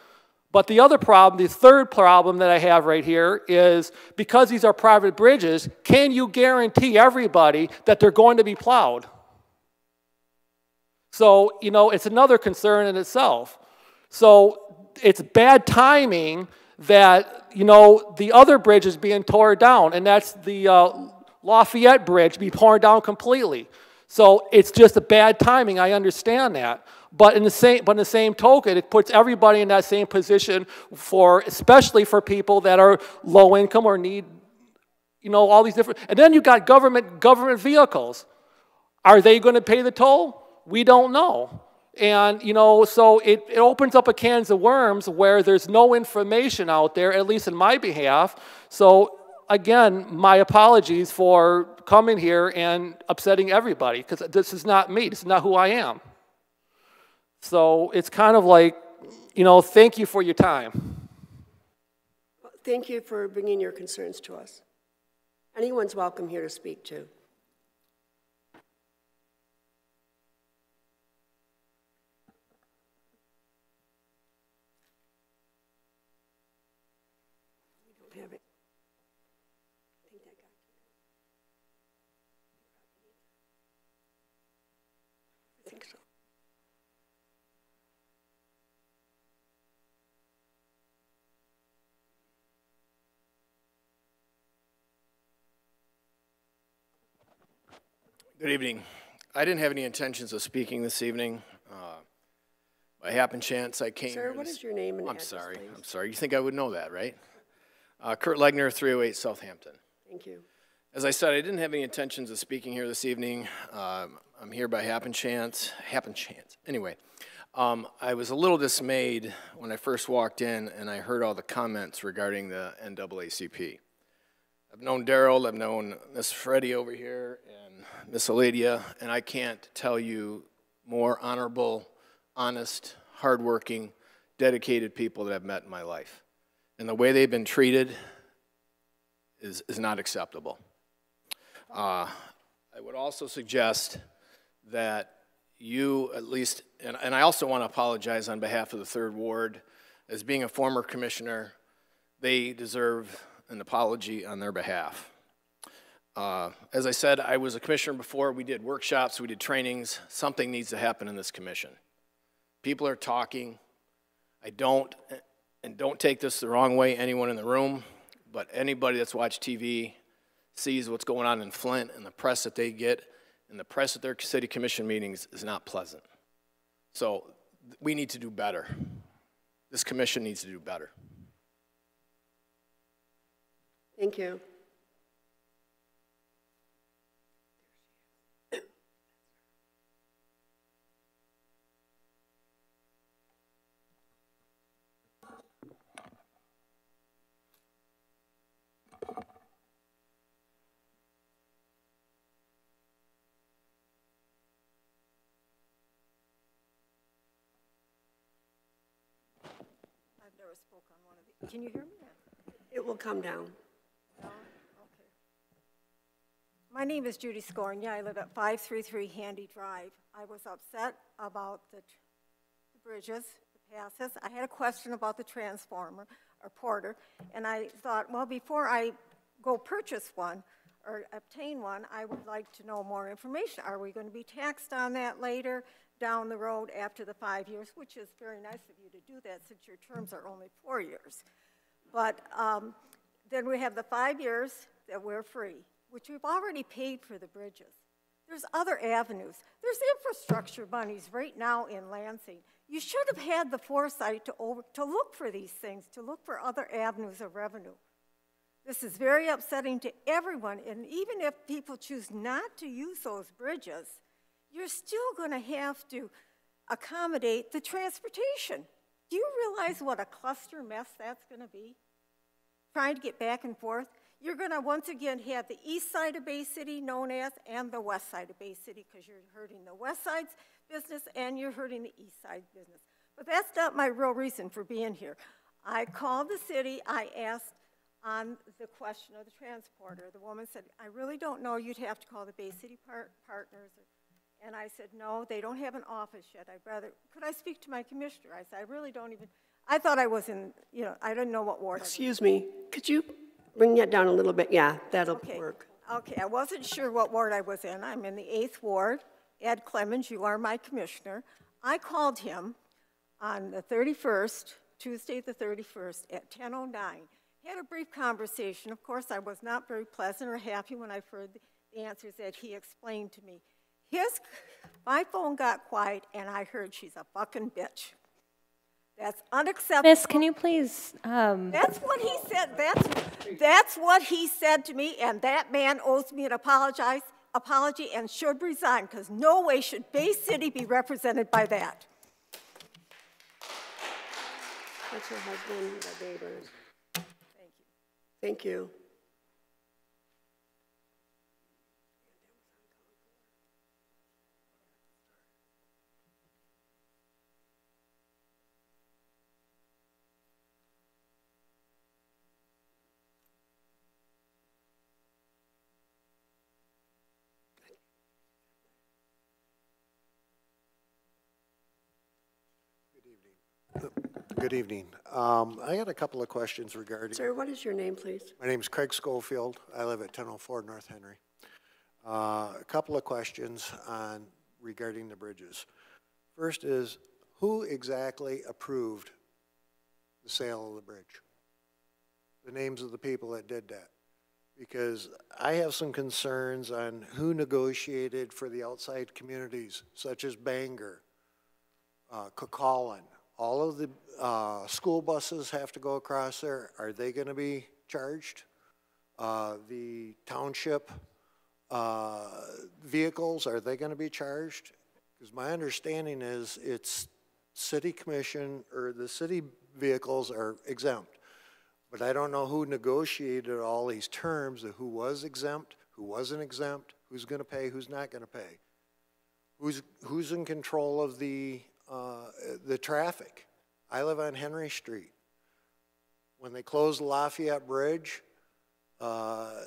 But the other problem, the third problem that I have right here is because these are private bridges, can you guarantee everybody that they're going to be plowed? So, you know, it's another concern in itself. So it's bad timing that, you know, the other bridge is being torn down, and that's the Lafayette Bridge being torn down completely. So it's just a bad timing. I understand that. But in the same token, it puts everybody in that same position especially for people that are low income or need, you know, all these different. And then you got government vehicles. Are they going to pay the toll? We don't know. And, you know, so it opens up a can of worms where there's no information out there, at least in my behalf. So, again, my apologies for coming here and upsetting everybody, because this is not me. This is not who I am. So it's kind of like, you know, thank you for your time. Thank you for bringing your concerns to us. Anyone's welcome here to speak to. We don't have it. I think that got to you. I think so. Good evening. I didn't have any intentions of speaking this evening. By happen chance, I came. Sir, what is your name and address, please? I'm sorry. You think I would know that, right? Kurt Legner, 308 Southampton. Thank you. As I said, I didn't have any intentions of speaking here this evening. I'm here by happen chance. Anyway, I was a little dismayed when I first walked in and I heard all the comments regarding the NAACP. I've known Daryl, I've known Miss Freddie over here, and Miss Eladia, and I can't tell you more honorable, honest, hardworking, dedicated people that I've met in my life. And the way they've been treated is not acceptable. I would also suggest that you at least, and I also want to apologize on behalf of the 3rd Ward, as being a former commissioner, they deserve an apology on their behalf. As I said, I was a commissioner before. We did workshops, we did trainings. Something needs to happen in this commission. People are talking. Don't take this the wrong way, anyone in the room, but anybody that's watched TV sees what's going on in Flint, and the press that they get, and the press at their city commission meetings is not pleasant. So we need to do better. This commission needs to do better. Thank you. I've never spoke on one of these. Can you hear me? It will come down. Okay. My name is Judy Scornia. I live at 533 Handy Drive. I was upset about the bridges, the passes. I had a question about the transformer or porter, and I thought, well, before I go purchase one or obtain one, I would like to know more information. Are we going to be taxed on that later down the road after the 5 years, which is very nice of you to do that since your terms are only 4 years. But then we have the 5 years that we're free, which we've already paid for the bridges. There's other avenues. There's infrastructure monies right now in Lansing. You should have had the foresight to look for these things, to look for other avenues of revenue. This is very upsetting to everyone, and even if people choose not to use those bridges, you're still going to have to accommodate the transportation. Do you realize what a cluster mess that's going to be? Trying to get back and forth. You're going to once again have the east side of Bay City known as and the west side of Bay City, because you're hurting the west side's business and you're hurting the east side business. But that's not my real reason for being here. I called the city. I asked on the question of the transporter. The woman said, I really don't know, you'd have to call the Bay City Partners. And I said, no, they don't have an office yet. Could I speak to my commissioner? I said, I really don't even, I thought I was in, you know, I didn't know what ward. Excuse me, could you bring that down a little bit? Yeah, that'll work. Okay, I wasn't sure what ward I was in. I'm in the 8th ward. Ed Clemens, you are my commissioner. I called him on the 31st, Tuesday the 31st at 10:09. Had a brief conversation. Of course, I was not very pleasant or happy when I heard the answers that he explained to me. My phone got quiet, and I heard she's a fucking bitch. That's unacceptable. Miss, can you please? That's what he said. That's what he said to me, and that man owes me an apology and should resign, because no way should Bay City be represented by that. That's her husband, the neighbors. Thank you. Thank you. Good evening. I got a couple of questions regarding... Sir, what is your name, please? My name is Craig Schofield. I live at 1004 North Henry. A couple of questions regarding the bridges. First is, who exactly approved the sale of the bridge? The names of the people that did that. Because I have some concerns on who negotiated for the outside communities, such as Manger, Coquitlam. All of the school buses have to go across there. Are they going to be charged? The township vehicles, are they going to be charged? Because my understanding is it's city commission, or the city vehicles are exempt. But I don't know who negotiated all these terms of who was exempt, who wasn't exempt, who's going to pay, who's not going to pay. Who's in control of the traffic? I live on Henry Street. When they close the Lafayette Bridge, the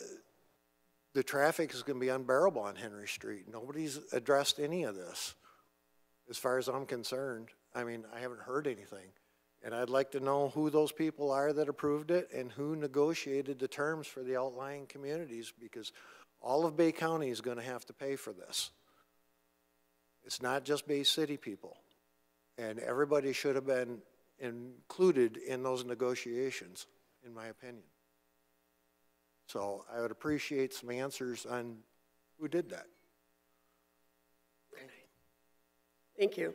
traffic is going to be unbearable on Henry Street. Nobody's addressed any of this, as far as I'm concerned. I mean, I haven't heard anything. And I'd like to know who those people are that approved it and who negotiated the terms for the outlying communities, because all of Bay County is going to have to pay for this. It's not just Bay City people. And everybody should have been included in those negotiations, in my opinion. So I would appreciate some answers on who did that. Thank you.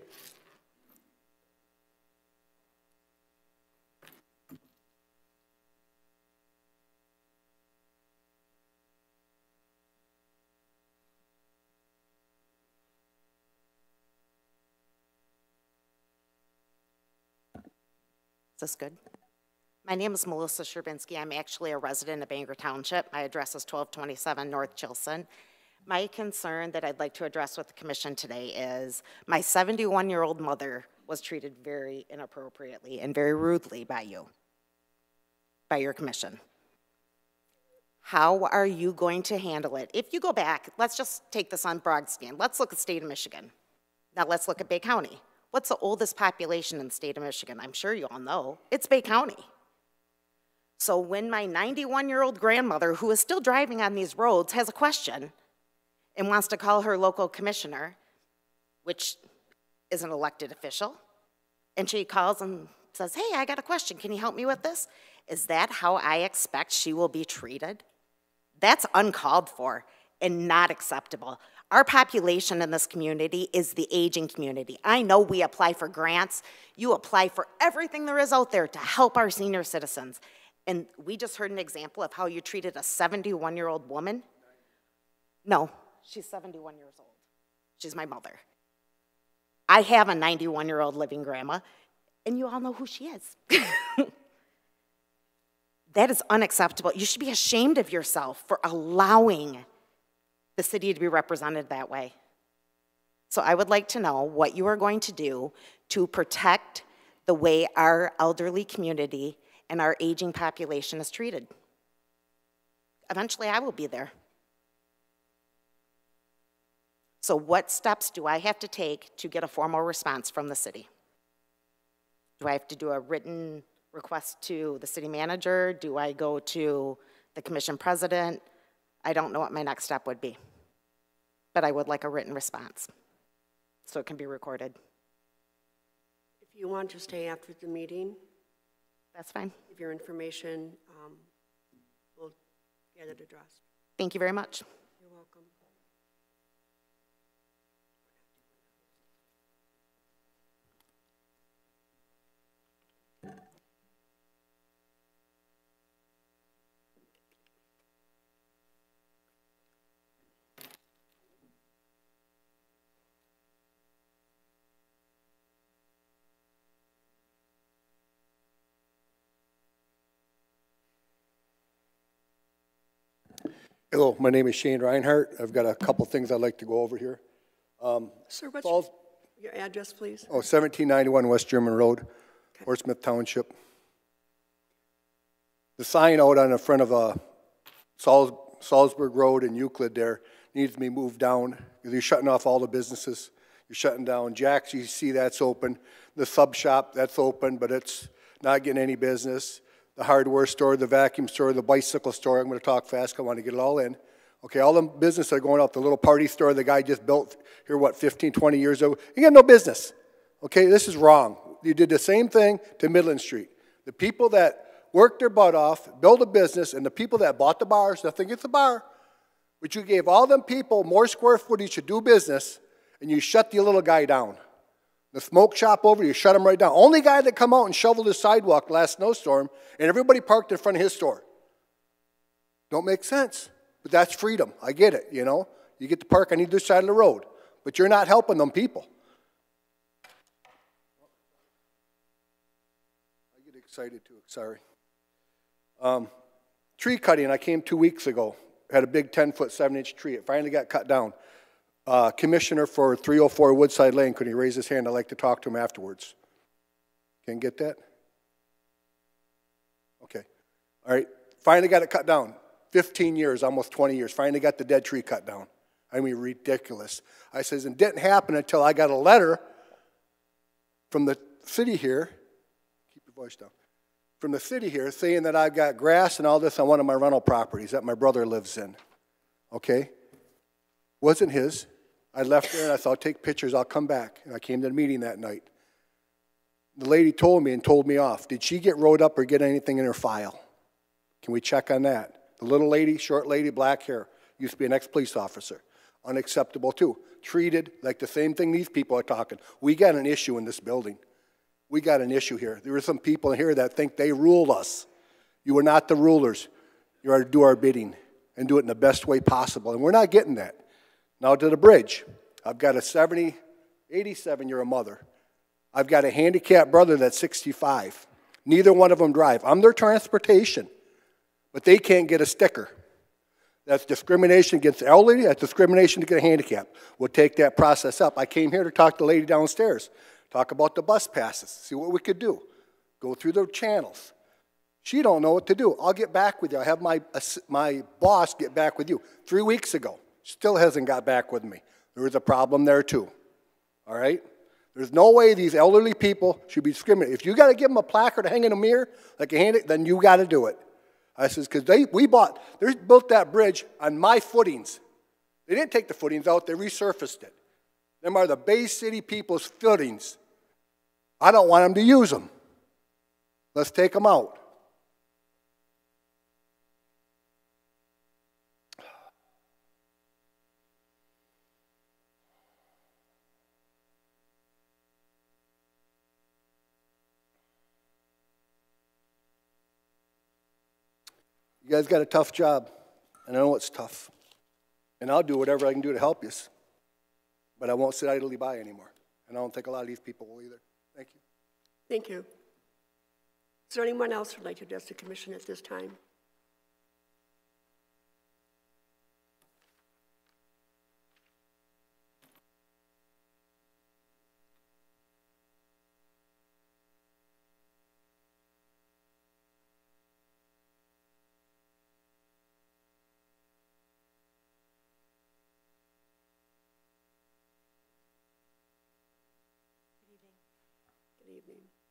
Is this good? My name is Melissa Sherbinsky. I'm actually a resident of Manger Township. My address is 1227 North Chilson. My concern that I'd like to address with the commission today is my 71-year-old mother was treated very inappropriately and very rudely by you, by your commission. How are you going to handle it? If you go back, let's just take this on broad scan. Let's look at the state of Michigan. Now let's look at Bay County. What's the oldest population in the state of Michigan? I'm sure you all know. It's Bay County. So when my 91-year-old grandmother, who is still driving on these roads, has a question and wants to call her local commissioner, which is an elected official, and she calls and says, hey, I got a question. Can you help me with this? Is that how I expect she will be treated? That's uncalled for and not acceptable. Our population in this community is the aging community. I know we apply for grants. You apply for everything there is out there to help our senior citizens. And we just heard an example of how you treated a 71-year-old woman. No, she's 71 years old. She's my mother. I have a 91-year-old living grandma, and you all know who she is. That is unacceptable. You should be ashamed of yourself for allowing the city to be represented that way. So I would like to know what you are going to do to protect the way our elderly community and our aging population is treated. eventually I will be there. So what steps do I have to take to get a formal response from the city? Do I have to do a written request to the city manager? Do I go to the commission president? I don't know what my next step would be, but I would like a written response so it can be recorded. If you want to stay after the meeting, that's fine. Give your information, we'll get it addressed. Thank you very much. You're welcome. Hello, my name is Shane Reinhardt. I've got a couple things I'd like to go over here. Sir, what's your address, please? 1791 West German Road, okay. Portsmouth Township. The sign out on the front of Salzburg Road and Euclid there needs to be moved down because you're shutting off all the businesses. You're shutting down Jack's, you see that's open. The sub shop, that's open, but it's not getting any business. The hardware store, the vacuum store, the bicycle store. I'm going to talk fast. I want to get it all in. Okay, all the businesses are going up. The little party store the guy just built here, what, 15, 20 years ago. You got no business. Okay, this is wrong. You did the same thing to Midland Street. The people that worked their butt off, built a business, and the people that bought the bars, nothing against the bar, but you gave all them people more square footage to do business, and you shut the little guy down. The smoke shop over, you shut him right down. Only guy that come out and shoveled his sidewalk last snowstorm, and everybody parked in front of his store. Don't make sense, but that's freedom. I get it, you know. You get to park on either side of the road, but you're not helping them people. I get excited too, sorry. Tree cutting, I came 2 weeks ago. Had a big 10-foot, 7-inch tree. It finally got cut down. Commissioner for 304 Woodside Lane, could he raise his hand? I'd like to talk to him afterwards. Can you get that? Okay. All right. Finally got it cut down. 15 years, almost 20 years. Finally got the dead tree cut down. I mean, ridiculous. I says, it didn't happen until I got a letter from the city here. Keep your voice down. From the city here saying that I've got grass and all this on one of my rental properties that my brother lives in. Okay? Wasn't his. I left there and I thought, I'll take pictures, I'll come back. And I came to the meeting that night. The lady told me and told me off. Did she get wrote up or get anything in her file? Can we check on that? The little lady, short lady, black hair, used to be an ex-police officer. Unacceptable too. Treated like the same thing these people are talking. We got an issue in this building. We got an issue here. There are some people here that think they rule us. You are not the rulers. You are to do our bidding and do it in the best way possible. And we're not getting that. Now to the bridge. I've got a 87-year-old mother. I've got a handicapped brother that's 65. Neither one of them drive. I'm their transportation, but they can't get a sticker. That's discrimination against the elderly. That's discrimination to get a handicap. We'll take that process up. I came here to talk to the lady downstairs, talk about the bus passes, see what we could do. Go through the channels. She don't know what to do. I'll get back with you. I have my boss get back with you. 3 weeks ago. Still hasn't got back with me. There was a problem there too. All right? There's no way these elderly people should be discriminated. If you got to give them a placard to hang in a mirror, like a hand, then you got to do it. I says, because they built that bridge on my footings. They didn't take the footings out, they resurfaced it. Them are the Bay City people's footings. I don't want them to use them. Let's take them out. You guys got a tough job, and I know it's tough. And I'll do whatever I can do to help you. But I won't sit idly by anymore. And I don't think a lot of these people will either. Thank you. Thank you. Is there anyone else who would like to address the commission at this time?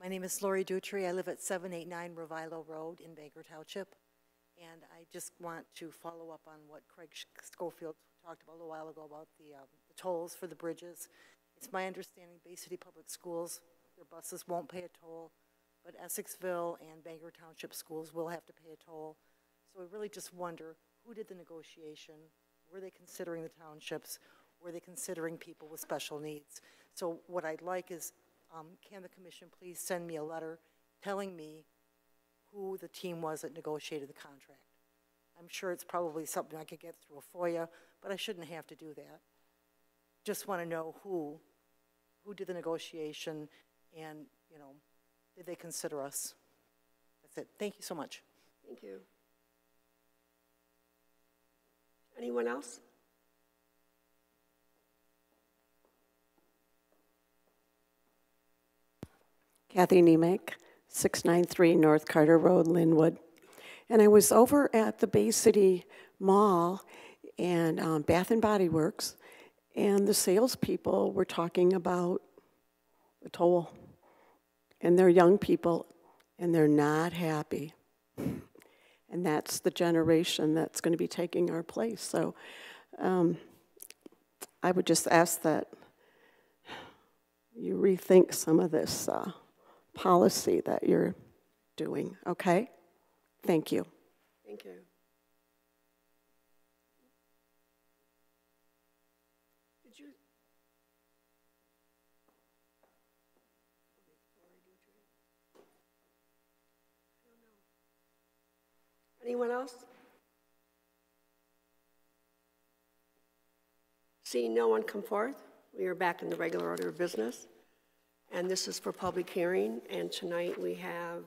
My name is Lori Dutry. I live at 789 Revilo Road in Baker Township. And I just want to follow up on what Craig Schofield talked about a little while ago about the tolls for the bridges. It's my understanding Bay City Public Schools, their buses won't pay a toll, but Essexville and Bangor Township schools will have to pay a toll. So I really just wonder, who did the negotiation? Were they considering the townships? Were they considering people with special needs? So what I'd like is, can the commission please send me a letter telling me who the team was that negotiated the contract? I'm sure it's probably something I could get through a FOIA, but I shouldn't have to do that. Just want to know who did the negotiation, and, you know, did they consider us? That's it. Thank you so much. Thank you. Anyone else? Kathy Nemec, 693 North Carter Road, Linwood. And I was over at the Bay City Mall and Bath and Body Works, and the salespeople were talking about the toll. And they're young people, and they're not happy. And that's the generation that's going to be taking our place. So I would just ask that you rethink some of this policy that you're doing, okay? Thank you. Thank you. Did you? Anyone else? Seeing no one come forth, we are back in the regular order of business. And this is for public hearing. And tonight we have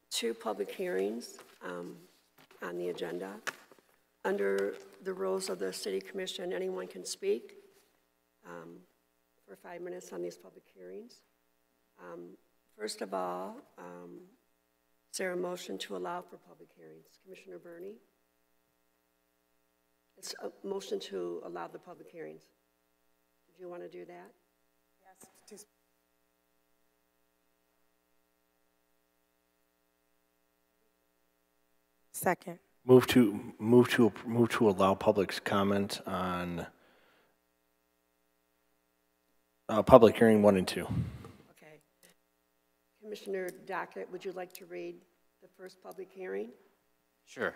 2 public hearings on the agenda. Under the rules of the City Commission, anyone can speak for 5 minutes on these public hearings. First of all, is there a motion to allow for public hearings? Commissioner Burney? It's a motion to allow the public hearings. Did you want to do that? Yes, just. Second. Move to allow public comment on public hearing 1 and 2. Okay. Commissioner Dockett, would you like to read the first public hearing? Sure.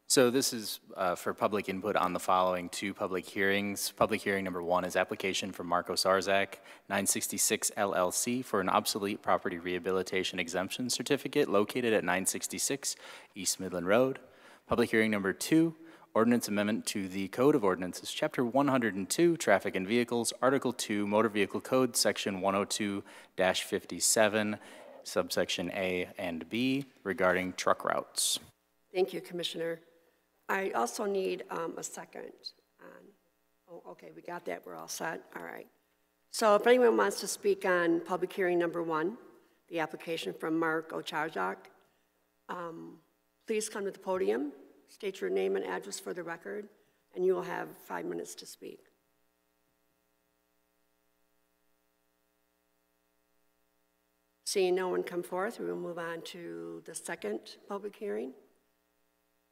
So this is for public input on the following 2 public hearings. Public hearing number 1 is application from Marco Sarzak, 966 LLC, for an obsolete property rehabilitation exemption certificate located at 966 East Midland Road. Public hearing number 2, ordinance amendment to the Code of Ordinances, Chapter 102, Traffic and Vehicles, Article 2, Motor Vehicle Code, Section 102-57, subsection A and B, regarding truck routes. Thank you, Commissioner. I also need a second on, oh, okay, we got that, we're all set, all right. So if anyone wants to speak on public hearing number 1, the application from Mark Ocharjak, please come to the podium, state your name and address for the record, and you will have 5 minutes to speak. Seeing no one come forth, we will move on to the second public hearing.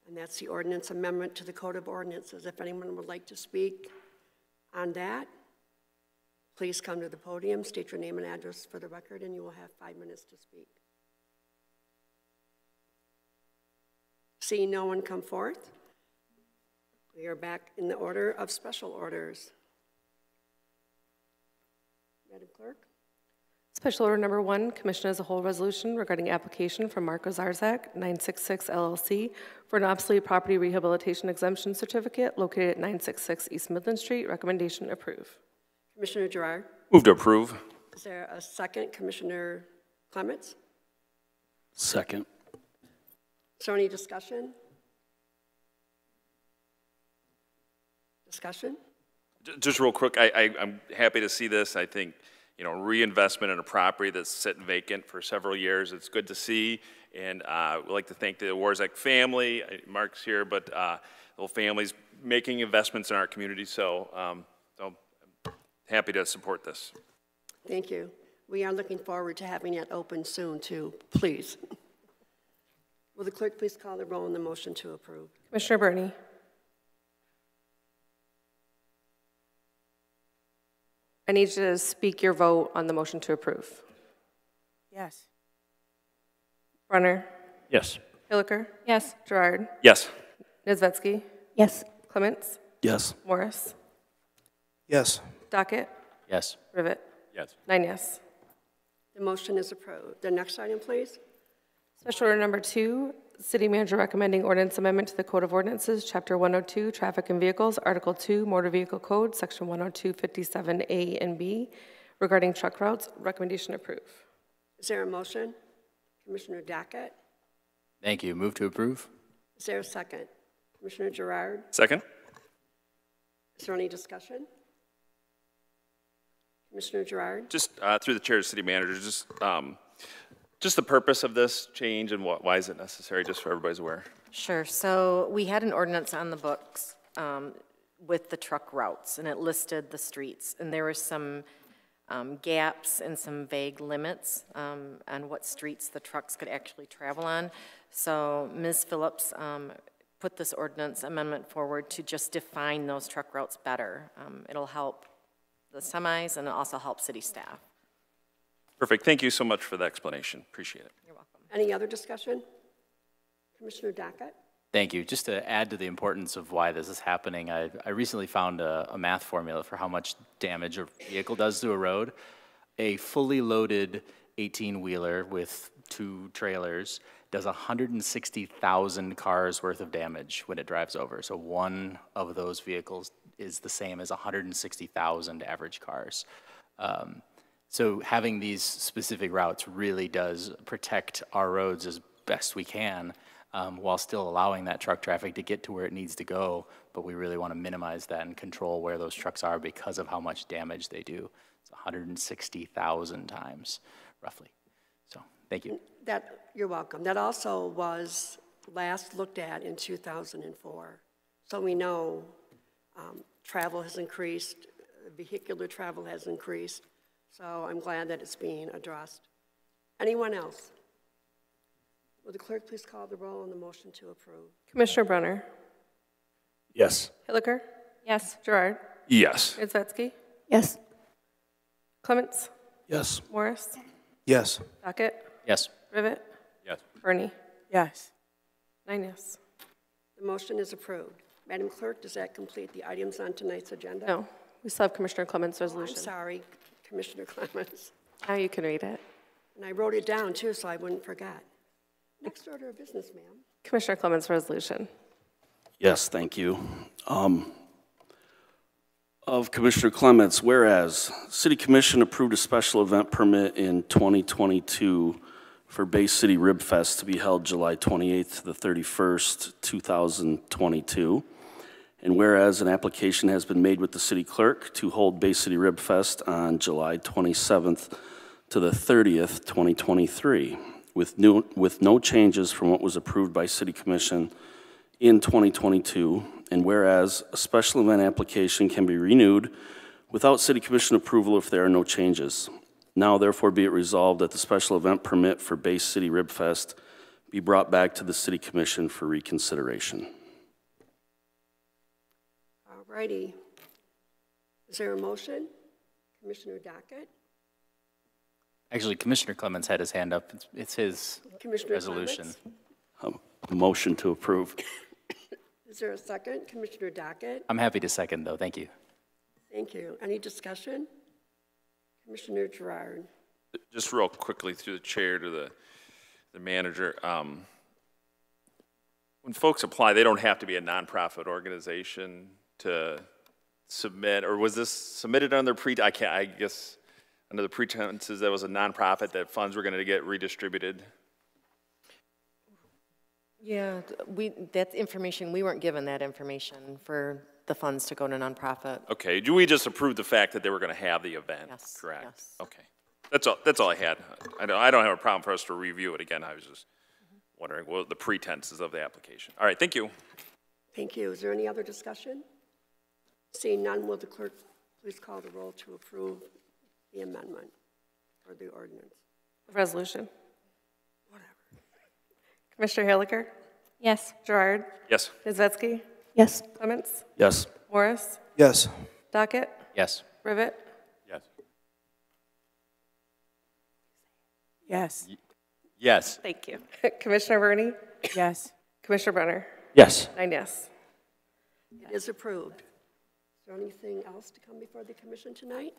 And that's the ordinance amendment to the Code of Ordinances. If anyone would like to speak on that, please come to the podium, state your name and address for the record, and you will have 5 minutes to speak. Seeing no one come forth, we are back in the order of special orders. Madam Clerk? Special order number 1, Commission as a whole resolution regarding application from Marco Zarzak, 966 LLC, for an obsolete property rehabilitation exemption certificate located at 966 East Midland Street. Recommendation approve. Commissioner Gerard? Move to approve. Is there a second? Commissioner Clements? Second. Is there any discussion? Discussion? Just real quick, I'm happy to see this. I think, you know, reinvestment in a property that's sitting vacant for several years, it's good to see. And we'd like to thank the Warzak family. Mark's here, but the whole family's making investments in our community. So, so I'm happy to support this. Thank you. We are looking forward to having it open soon, too. Please. Will the clerk please call the roll on the motion to approve? Commissioner Burney. I need you to speak your vote on the motion to approve. Yes. Brunner. Yes. Hilliker. Yes. Gerard. Yes. Nizvetsky. Yes. Clements. Yes. Morris. Yes. Docket. Yes. Rivet. Yes. 9 yes. The motion is approved. The next item, please. Special order number 2, City Manager recommending ordinance amendment to the Code of Ordinances, Chapter 102, Traffic and Vehicles, Article 2, Motor Vehicle Code, Section 10257A and B, regarding truck routes. Recommendation approved. Is there a motion? Commissioner Dockett. Thank you. Move to approve. Is there a second? Commissioner Gerard. Second. Is there any discussion? Commissioner Gerard. Just through the chair to city manager, just the purpose of this change and why is it necessary, just so everybody's aware. Sure. So we had an ordinance on the books with the truck routes, and it listed the streets, and there were some gaps and some vague limits on what streets the trucks could actually travel on. So Ms. Phillips put this ordinance amendment forward to just define those truck routes better. It'll help the semis and it'll also help city staff. Perfect. Thank you so much for the explanation. Appreciate it. You're welcome. Any other discussion? Commissioner Dockett. Thank you. Just to add to the importance of why this is happening, I recently found a math formula for how much damage a vehicle does to a road. A fully loaded 18-wheeler with 2 trailers does 160,000 cars worth of damage when it drives over. So one of those vehicles is the same as 160,000 average cars. So having these specific routes really does protect our roads as best we can, while still allowing that truck traffic to get to where it needs to go, but we really want to minimize that and control where those trucks are because of how much damage they do. It's 160,000 times, roughly. So, thank you. You're welcome. That also was last looked at in 2004. So we know travel has increased, vehicular travel has increased, so I'm glad that it's being addressed. Anyone else? Will the clerk please call the roll on the motion to approve? Commissioner Brunner. Yes. Hilliker. Yes. Gerard. Yes. Nizvetsky. Yes. Clements. Yes. Morris. Yes. Docket. Yes. Rivet. Yes. Burney. Yes. 9 yes. The motion is approved. Madam Clerk, does that complete the items on tonight's agenda? No, we still have Commissioner Clements' resolution. I'm sorry, Commissioner Clements. Now you can read it. And I wrote it down too, so I wouldn't forget. Next order of business, ma'am. Commissioner Clements' resolution. Yes, thank you. Of Commissioner Clements, whereas City Commission approved a special event permit in 2022 for Bay City Rib Fest to be held July 28th to the 31st, 2022. And whereas an application has been made with the city clerk to hold Bay City Rib Fest on July 27th to the 30th, 2023, with no changes from what was approved by City Commission in 2022, and whereas a special event application can be renewed without City Commission approval if there are no changes. Now therefore be it resolved that the special event permit for Bay City Rib Fest be brought back to the City Commission for reconsideration. All righty. Is there a motion? Commissioner Dockett? Actually, Commissioner Clements had his hand up. It's his Commissioner resolution. A motion to approve. Is there a second? Commissioner Dockett? I'm happy to second, though. Thank you. Thank you. Any discussion? Commissioner Gerard. Just real quickly through the chair to the manager. When folks apply, they don't have to be a nonprofit organization to submit, or was this submitted under I guess under the pretenses that was a nonprofit that funds were going to get redistributed? Yeah, that's information, we weren't given that information for the funds to go to nonprofit. Okay, do we just approve the fact that they were going to have the event? Yes. Correct. Yes. Okay, that's all I had. I don't have a problem for us to review it again. I was just wondering what the pretenses of the application. All right, thank you. Thank you. Is there any other discussion? Seeing none, will the clerk please call the roll to approve the amendment? for the ordinance? Resolution. Commissioner Haliker? Yes. Gerard? Yes. Nizetsky? Yes. Clements? Yes. Morris? Yes. Dockett? Yes. Rivet? Yes. Yes. Yes. Thank you. Commissioner Verney? Yes. Commissioner Brenner? Yes. 9 yes. It is approved. Is there anything else to come before the commission tonight?